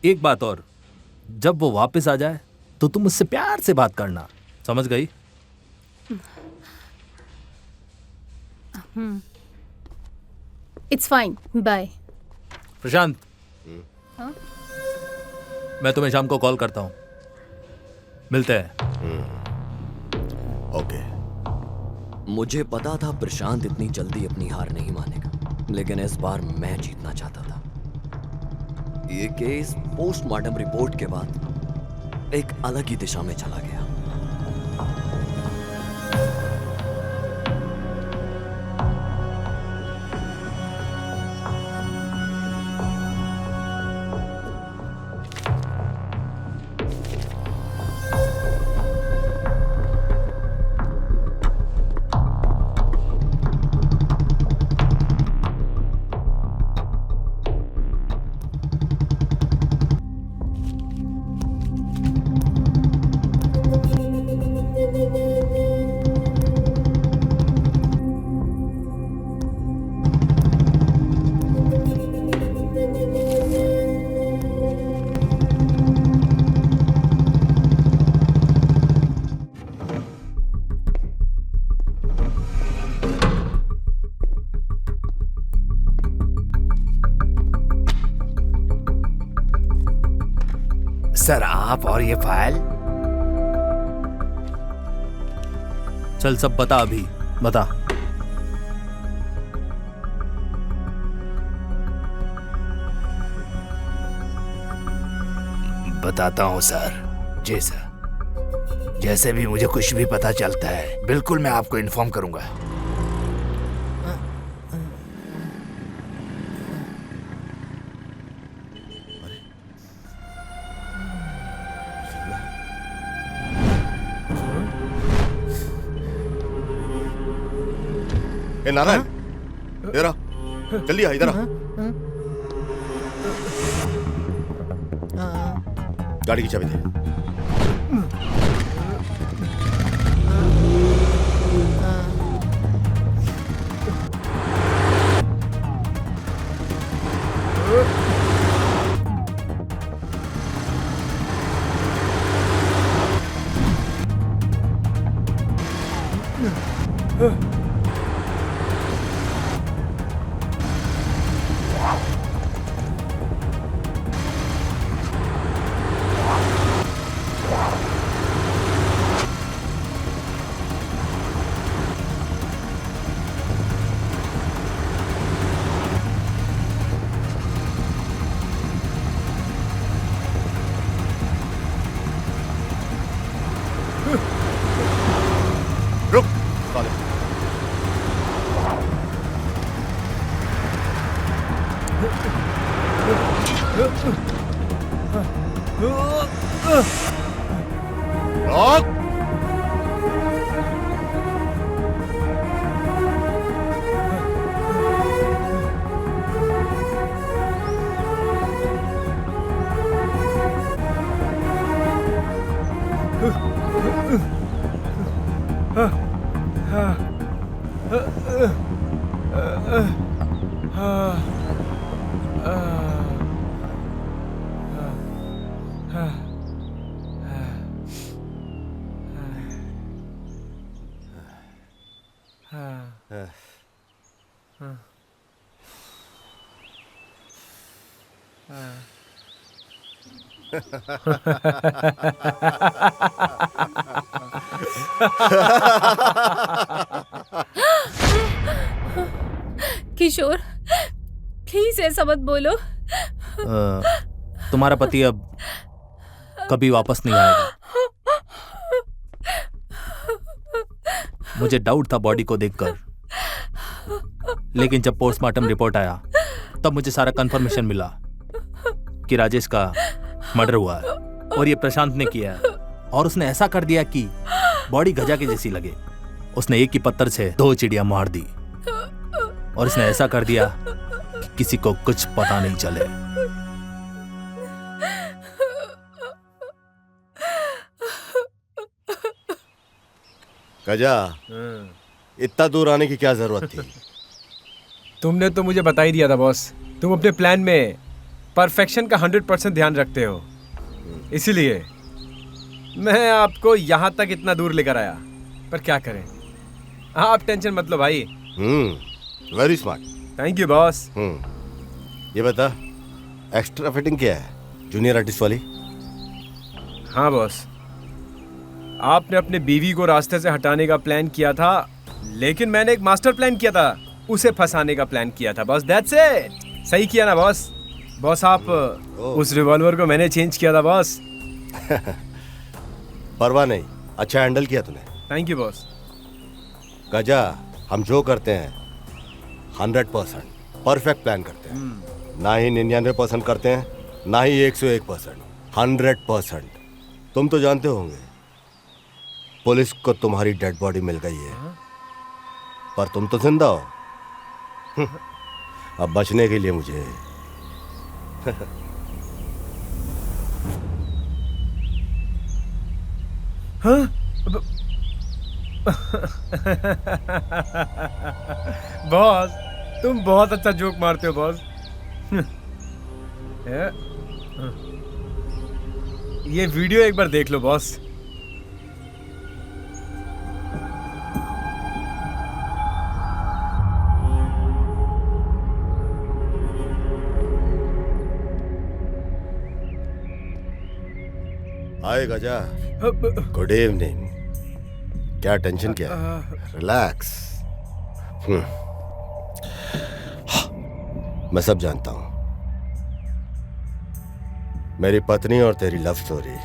एक बात और, जब वो वापस आ जाए तो तुम उससे प्यार से बात करना, समझ गई? It's fine, bye. प्रशांत, मैं तुम्हें शाम को कॉल करता हूँ, मिलते हैं। ओके। मुझे पता था प्रशांत इतनी जल्दी अपनी हार नहीं मानेगा, लेकिन इस बार मैं जीतना चाहता था। ये केस पोस्टमार्टम रिपोर्ट के बाद एक अलग ही दिशा में चला गया। सर आप और ये फाइल। चल सब बता, अभी बता। बताता हूँ सर। जी सर, जैसे भी मुझे कुछ भी पता चलता है बिल्कुल मैं आपको इन्फॉर्म करूंगा। ए नारायण, इधर आ, जल्दी आ, इधर आ। गाड़ी की चाबी दे। रुक साले। रोक। किशोर, प्लीज ऐसा मत बोलो। तुम्हारा पति अब कभी वापस नहीं आएगा। मुझे डाउट था बॉडी को देखकर, लेकिन जब पोस्टमार्टम रिपोर्ट आया तब मुझे सारा कंफर्मेशन मिला कि राजेश का मर्डर हुआ है और ये प्रशांत ने किया है। और उसने ऐसा कर दिया कि बॉडी गजा के जैसी लगे। उसने एक ही पत्थर से 2 चिड़िया मार दी और इसने ऐसा कर दिया कि किसी को कुछ पता नहीं चले। गजा, इतना दूर आने की क्या जरूरत थी? तुमने तो मुझे बता ही दिया था बॉस। तुम अपने प्लान में परफेक्शन का 100% ध्यान रखते हो, इसीलिए मैं आपको यहाँ तक इतना दूर लेकर आया। पर क्या करें, आप टेंशन मत लो भाई। Very smart. Thank you boss. ये बता, एक्स्ट्रा फिटिंग क्या है? जूनियर आर्टिस्ट वाली? हाँ बॉस, आपने अपने बीवी को रास्ते से हटाने का प्लान किया था, लेकिन मैंने एक मास्टर प्लान किया था, उसे फंसाने का प्लान किया था बॉस। That's it. सही किया ना बॉस? बॉस आप उस रिवॉल्वर को मैंने चेंज किया था बॉस। परवाह नहीं, अच्छा हैंडल किया तूने। Thank you boss. गजा, हम जो करते हैं 100% परफेक्ट प्लान करते हैं, ना ही 99% करते हैं, ना ही 101%, 100%। तुम तो जानते होंगे पुलिस को तुम्हारी डेड बॉडी मिल गई है, पर तुम तो जिंदा हो। अब बचने के लिए मुझे हाँ? बॉस तुम बहुत अच्छा जोक मारते हो बॉस। ये वीडियो एक बार देख लो बॉस। हाय गजा, गुड इवनिंग। क्या टेंशन क्या है? रिलैक्स। मैं सब जानता हूं, मेरी पत्नी और तेरी लव स्टोरी,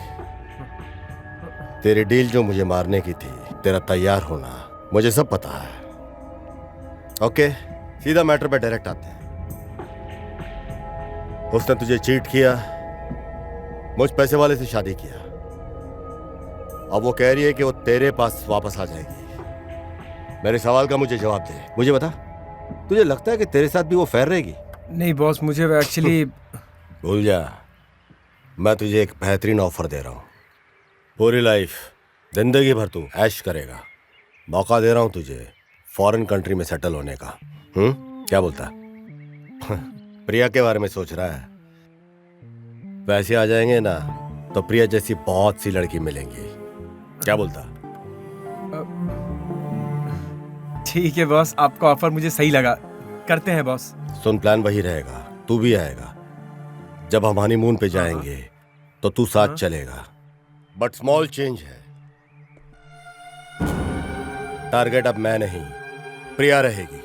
तेरी डील जो मुझे मारने की थी, तेरा तैयार होना, मुझे सब पता है। ओके, सीधा मैटर पे डायरेक्ट आते हैं। उसने तुझे चीट किया, मुझ पैसे वाले से शादी किया, अब वो कह रही है कि वो तेरे पास वापस आ जाएगी। मेरे सवाल का मुझे जवाब दे। मुझे बता, तुझे लगता है कि तेरे साथ भी वो फेयर रहेगी? नहीं बॉस, मुझे एक्चुअली भूल जा, मैं तुझे एक बेहतरीन ऑफर दे रहा हूं। पूरी लाइफ, जिंदगी भर तू ऐश करेगा। मौका दे रहा हूं तुझे फॉरेन कंट्री में सेटल होने का। क्या बोलता? प्रिया के बारे में सोच रहा है? पैसे आ जाएंगे ना तो प्रिया जैसी बहुत सी लड़की मिलेंगी। क्या बोलता? ठीक है बॉस, आपका ऑफर मुझे सही लगा, करते हैं बॉस। सुन, प्लान वही रहेगा, तू भी आएगा। जब हम हनीमून पे जाएंगे तो तू साथ चलेगा, बट स्मॉल चेंज है। टारगेट अब मैं नहीं, प्रिया रहेगी।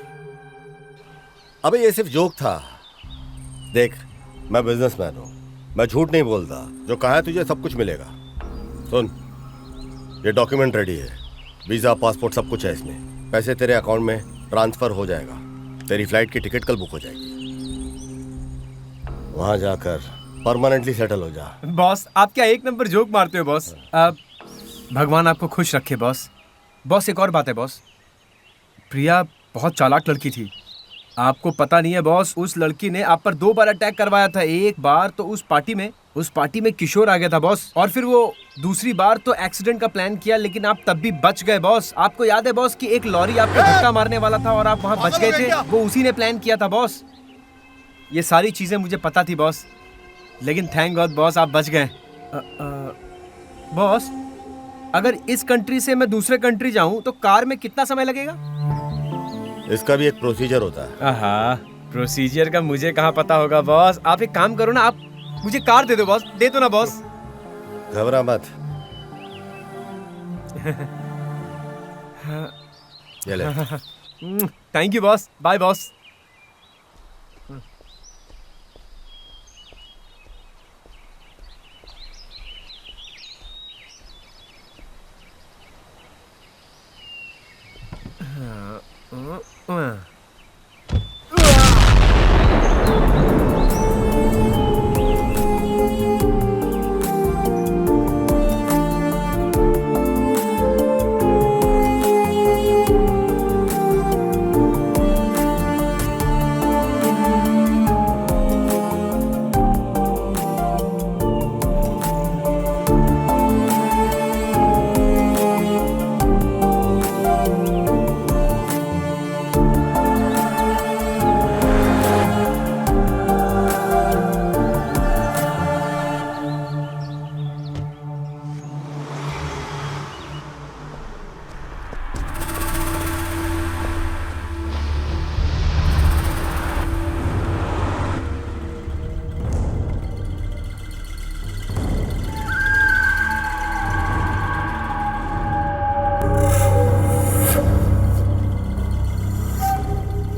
अबे ये सिर्फ जोक था। देख, मैं बिजनेसमैन हूं, मैं झूठ नहीं बोलता। जो कहा है तुझे सब कुछ मिलेगा। सुन, ये डॉक्यूमेंट रेडी है, वीजा, पासपोर्ट, सब कुछ है इसमें। पैसे तेरे अकाउंट में ट्रांसफर हो जाएगा। तेरी फ्लाइट की टिकट कल बुक हो जाएगी। वहां जाकर परमानेंटली सेटल हो जा। बॉस आप क्या एक नंबर जोक मारते हो बॉस। भगवान आपको खुश रखे बॉस। बॉस एक और बात है बॉस, प्रिया बहुत चालाक लड़की थी। आपको पता नहीं है बॉस, उस लड़की ने आप पर 2 बार अटैक करवाया था। एक बार तो उस पार्टी में किशोर आ गया था बॉस, और फिर वो दूसरी बार तो एक्सीडेंट का प्लान किया, लेकिन आप तब भी बच गए बॉस। आपको याद है बॉस कि एक लॉरी आपको धक्का मारने वाला था और आप वहां बच गए थे? वो उसी ने प्लान किया था बॉस। ये सारी चीजें मुझे पता थी बॉस, लेकिन थैंक गॉड बॉस आप बच गए। बॉस अगर इस कंट्री से मैं दूसरे कंट्री जाऊं तो कार में कितना समय लगेगा? इसका भी एक प्रोसीजर होता है। आहा, प्रोसीजर का मुझे कहाँ पता होगा बॉस। आप एक काम करो ना, आप मुझे कार दे दो बॉस। दे दो ना बॉस। घबरा मत। ये ले। Thank you boss. Bye boss.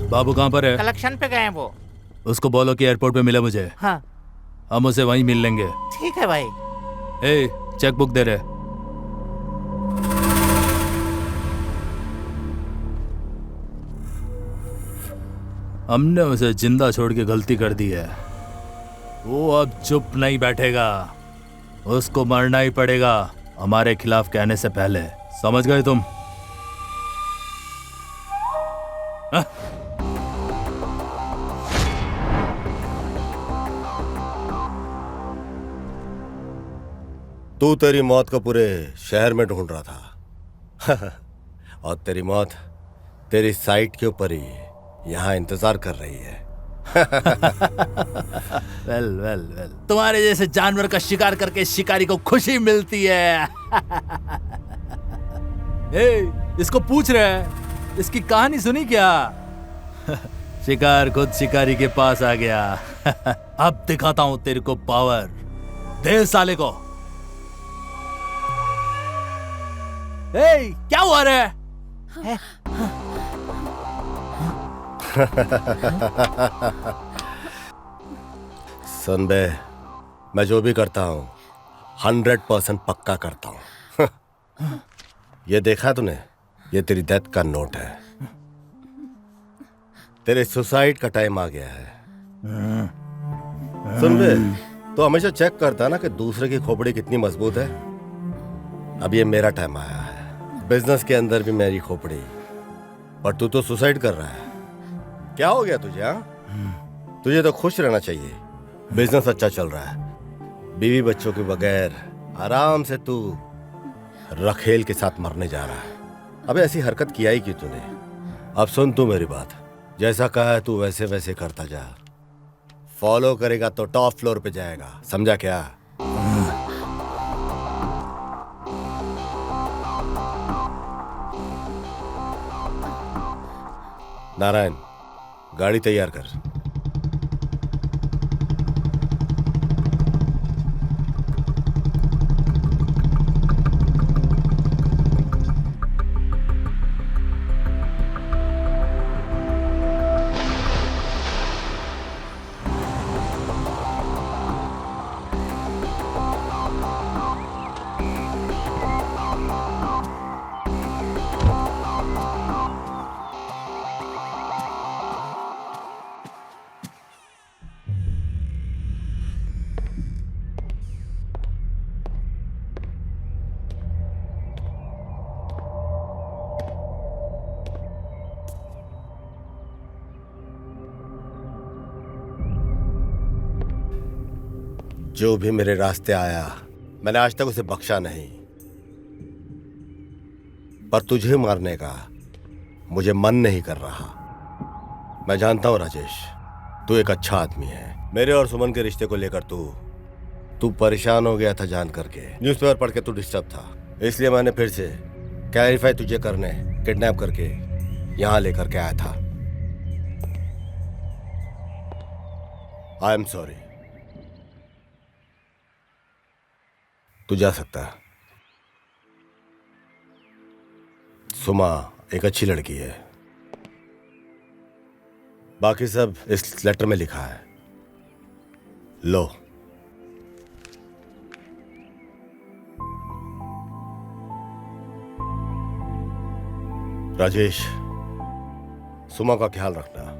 बाबू कहाँ पर है? कलेक्शन पे गए हैं वो। उसको बोलो कि एयरपोर्ट पे मिले मुझे। हाँ हम उसे वहीं मिल लेंगे। ठीक है भाई। ए, चेक बुक दे रहे। हमने उसे जिंदा छोड़ के गलती कर दी है। वो अब चुप नहीं बैठेगा, उसको मरना ही पड़ेगा हमारे खिलाफ कहने से पहले। समझ गए तुम? तू तेरी मौत को पूरे शहर में ढूंढ रहा था और तेरी मौत तेरी साइट के ऊपर ही यहाँ इंतजार कर रही है। वेल वेल वेल, तुम्हारे जैसे जानवर का शिकार करके शिकारी को खुशी मिलती है। इसको पूछ रहे हैं, इसकी कहानी सुनी क्या? शिकार खुद शिकारी के पास आ गया। अब दिखाता हूं तेरे को पावर। दे साले को। क्या हुआ रे? सुन बे, मैं जो भी करता हूँ 100% पक्का करता हूँ। ये देखा तूने? ये तेरी डेथ का नोट है। तेरे सुसाइड का टाइम आ गया है। सुन बे, तो हमेशा चेक करता ना कि दूसरे की खोपड़ी कितनी मजबूत है। अब ये मेरा टाइम आया है। बिजनेस के अंदर भी मेरी खोपड़ी, पर तू तो सुसाइड कर रहा है। क्या हो गया तुझे? हाँ, तुझे तो खुश रहना चाहिए। बिजनेस अच्छा चल रहा है, बीवी बच्चों के बगैर आराम से तू रखेल के साथ मरने जा रहा है। अबे ऐसी हरकत किया ही क्यों तूने? अब सुन तू मेरी बात, जैसा कहा है तू वैसे वैसे करता जा। फॉलो करेगा तो टॉप फ्लोर पे जाएगा, समझा क्या? नारायण, गाड़ी तैयार कर। जो भी मेरे रास्ते आया मैंने आज तक उसे बख्शा नहीं, पर तुझे मारने का मुझे मन नहीं कर रहा। मैं जानता हूं राजेश, तू एक अच्छा आदमी है। मेरे और सुमन के रिश्ते को लेकर तू परेशान हो गया था जान करके। न्यूज़पेपर पढ़ के तू डिस्टर्ब था, इसलिए मैंने फिर से क्लैरिफाई तुझे करने किडनैप करके यहां लेकर के आया था। I am sorry. तू जा सकता है। सुमा एक अच्छी लड़की है, बाकी सब इस लेटर में लिखा है। लो। राजेश, सुमा का ख्याल रखना।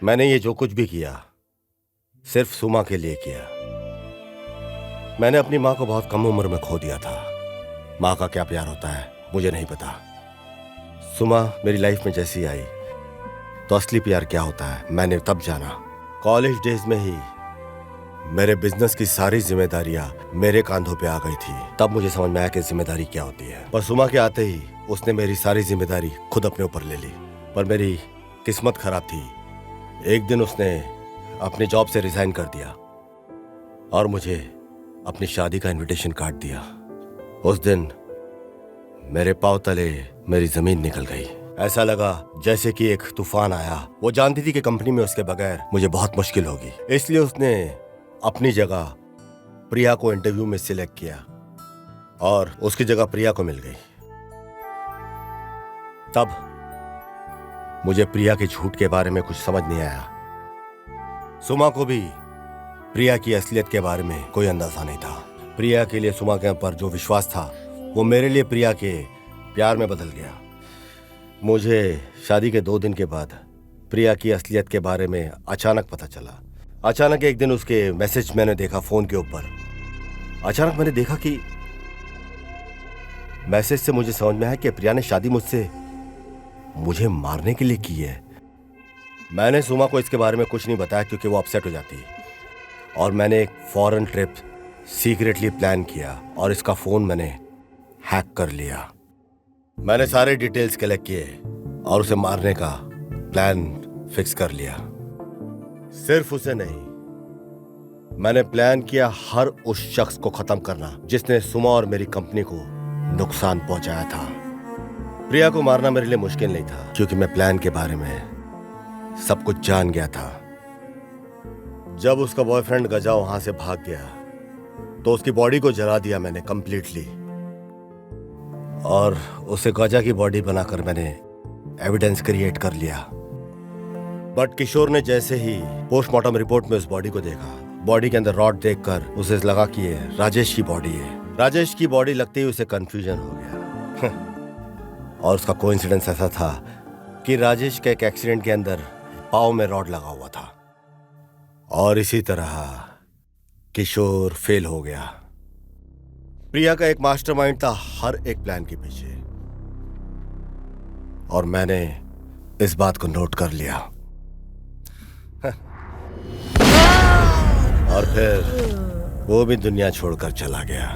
मैंने ये जो कुछ भी किया सिर्फ सुमा के लिए किया। मैंने अपनी माँ को बहुत कम उम्र में खो दिया था। माँ का क्या प्यार होता है मुझे नहीं पता। सुमा मेरी लाइफ में जैसी आई तो असली प्यार क्या होता है मैंने तब जाना। कॉलेज डेज में ही मेरे बिजनेस की सारी जिम्मेदारियां मेरे कांधों पे आ गई थी। तब मुझे समझ में आया कि जिम्मेदारी क्या होती है। पर सुमा के आते ही उसने मेरी सारी जिम्मेदारी खुद अपने ऊपर ले ली। पर मेरी किस्मत खराब थी। एक दिन उसने अपनी जॉब से रिजाइन कर दिया और मुझे अपनी शादी का इनविटेशन कार्ड दिया। उस दिन मेरे पांव तले मेरी जमीन निकल गई। ऐसा लगा जैसे कि एक तूफान आया। वो जानती थी कि कंपनी में उसके बगैर मुझे बहुत मुश्किल होगी, इसलिए उसने अपनी जगह प्रिया को इंटरव्यू में सिलेक्ट किया और उसकी जगह प्रिया को मिल गई। तब मुझे प्रिया के झूठ के बारे में कुछ समझ नहीं आया। सुमा को भी प्रिया की असलियत के बारे में कोई अंदाजा नहीं था। प्रिया के लिए सुमा के ऊपर जो विश्वास था वो मेरे लिए प्रिया के प्यार में बदल गया। मुझे शादी के 2 दिन के बाद प्रिया की असलियत के बारे में अचानक पता चला। अचानक एक दिन उसके मैसेज मैंने देखा फोन के ऊपर। अचानक मैंने देखा कि मैसेज से मुझे समझ में आया कि प्रिया ने शादी मुझसे मुझे मारने के लिए की है। मैंने सुमा को इसके बारे में कुछ नहीं बताया क्योंकि वो अपसेट हो जाती, और मैंने एक फॉरेन ट्रिप सीक्रेटली प्लान किया और इसका फोन मैंने हैक कर लिया। मैंने सारे डिटेल्स कलेक्ट किए और उसे मारने का प्लान फिक्स कर लिया। सिर्फ उसे नहीं, मैंने प्लान किया हर उस शख्स को खत्म करना जिसने सुमा और मेरी कंपनी को नुकसान पहुंचाया था। प्रिया को मारना मेरे लिए मुश्किल नहीं था क्योंकि मैं प्लान के बारे में सब कुछ जान गया था। जब उसका बॉयफ्रेंड गजा वहां से भाग गया तो उसकी बॉडी को जला दिया मैंने कंप्लीटली, और उसे गजा की बॉडी बनाकर मैंने एविडेंस क्रिएट कर लिया। बट किशोर ने जैसे ही पोस्टमार्टम रिपोर्ट में उस बॉडी को देखा, बॉडी के अंदर रॉड देखकर उसे लगा कि ये राजेश की बॉडी है। राजेश की बॉडी लगते ही उसे कंफ्यूजन हो गया और उसका कोइंसिडेंस ऐसा था कि राजेश के एक एक्सीडेंट के अंदर पाँव में रॉड लगा हुआ था, और इसी तरह किशोर फेल हो गया। प्रिया का एक मास्टरमाइंड था हर एक प्लान के पीछे, और मैंने इस बात को नोट कर लिया। और फिर वो भी दुनिया छोड़कर चला गया।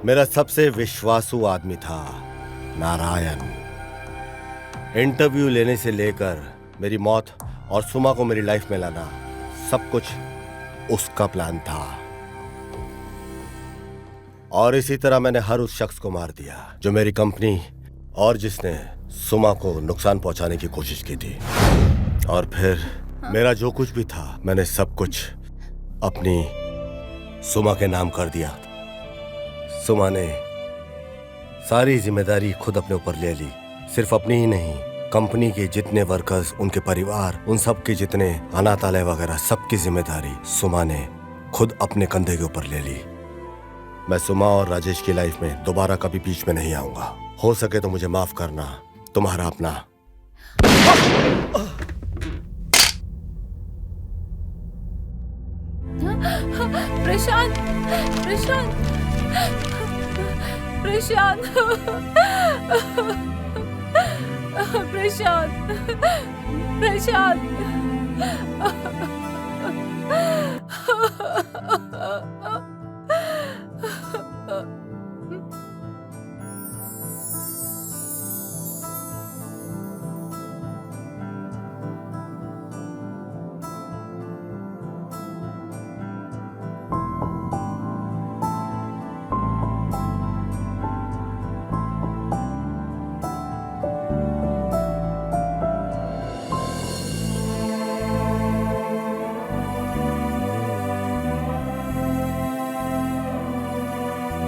मेरा सबसे विश्वासु आदमी था नारायण। इंटरव्यू लेने से लेकर मेरी मौत और सुमा को मेरी लाइफ में लाना, सब कुछ उसका प्लान था। और इसी तरह मैंने हर उस शख्स को मार दिया जो मेरी कंपनी और जिसने सुमा को नुकसान पहुंचाने की कोशिश की थी। और फिर मेरा जो कुछ भी था मैंने सब कुछ अपनी सुमा के नाम कर दिया। सुमा ने सारी जिम्मेदारी खुद अपने ऊपर ले ली, सिर्फ अपनी ही नहीं, कंपनी के जितने वर्कर्स, उनके परिवार, उन सब के जितने अनाथालय वगैरह, सबकी जिम्मेदारी सुमा ने खुद अपने कंधे के ऊपर ले ली। मैं सुमा और राजेश की लाइफ में दोबारा कभी बीच में नहीं आऊंगा। हो सके तो मुझे माफ करना। तुम्हारा अपना। प्रशांत, प्रशांत, प्रशांत, प्रशांत, प्रशांत।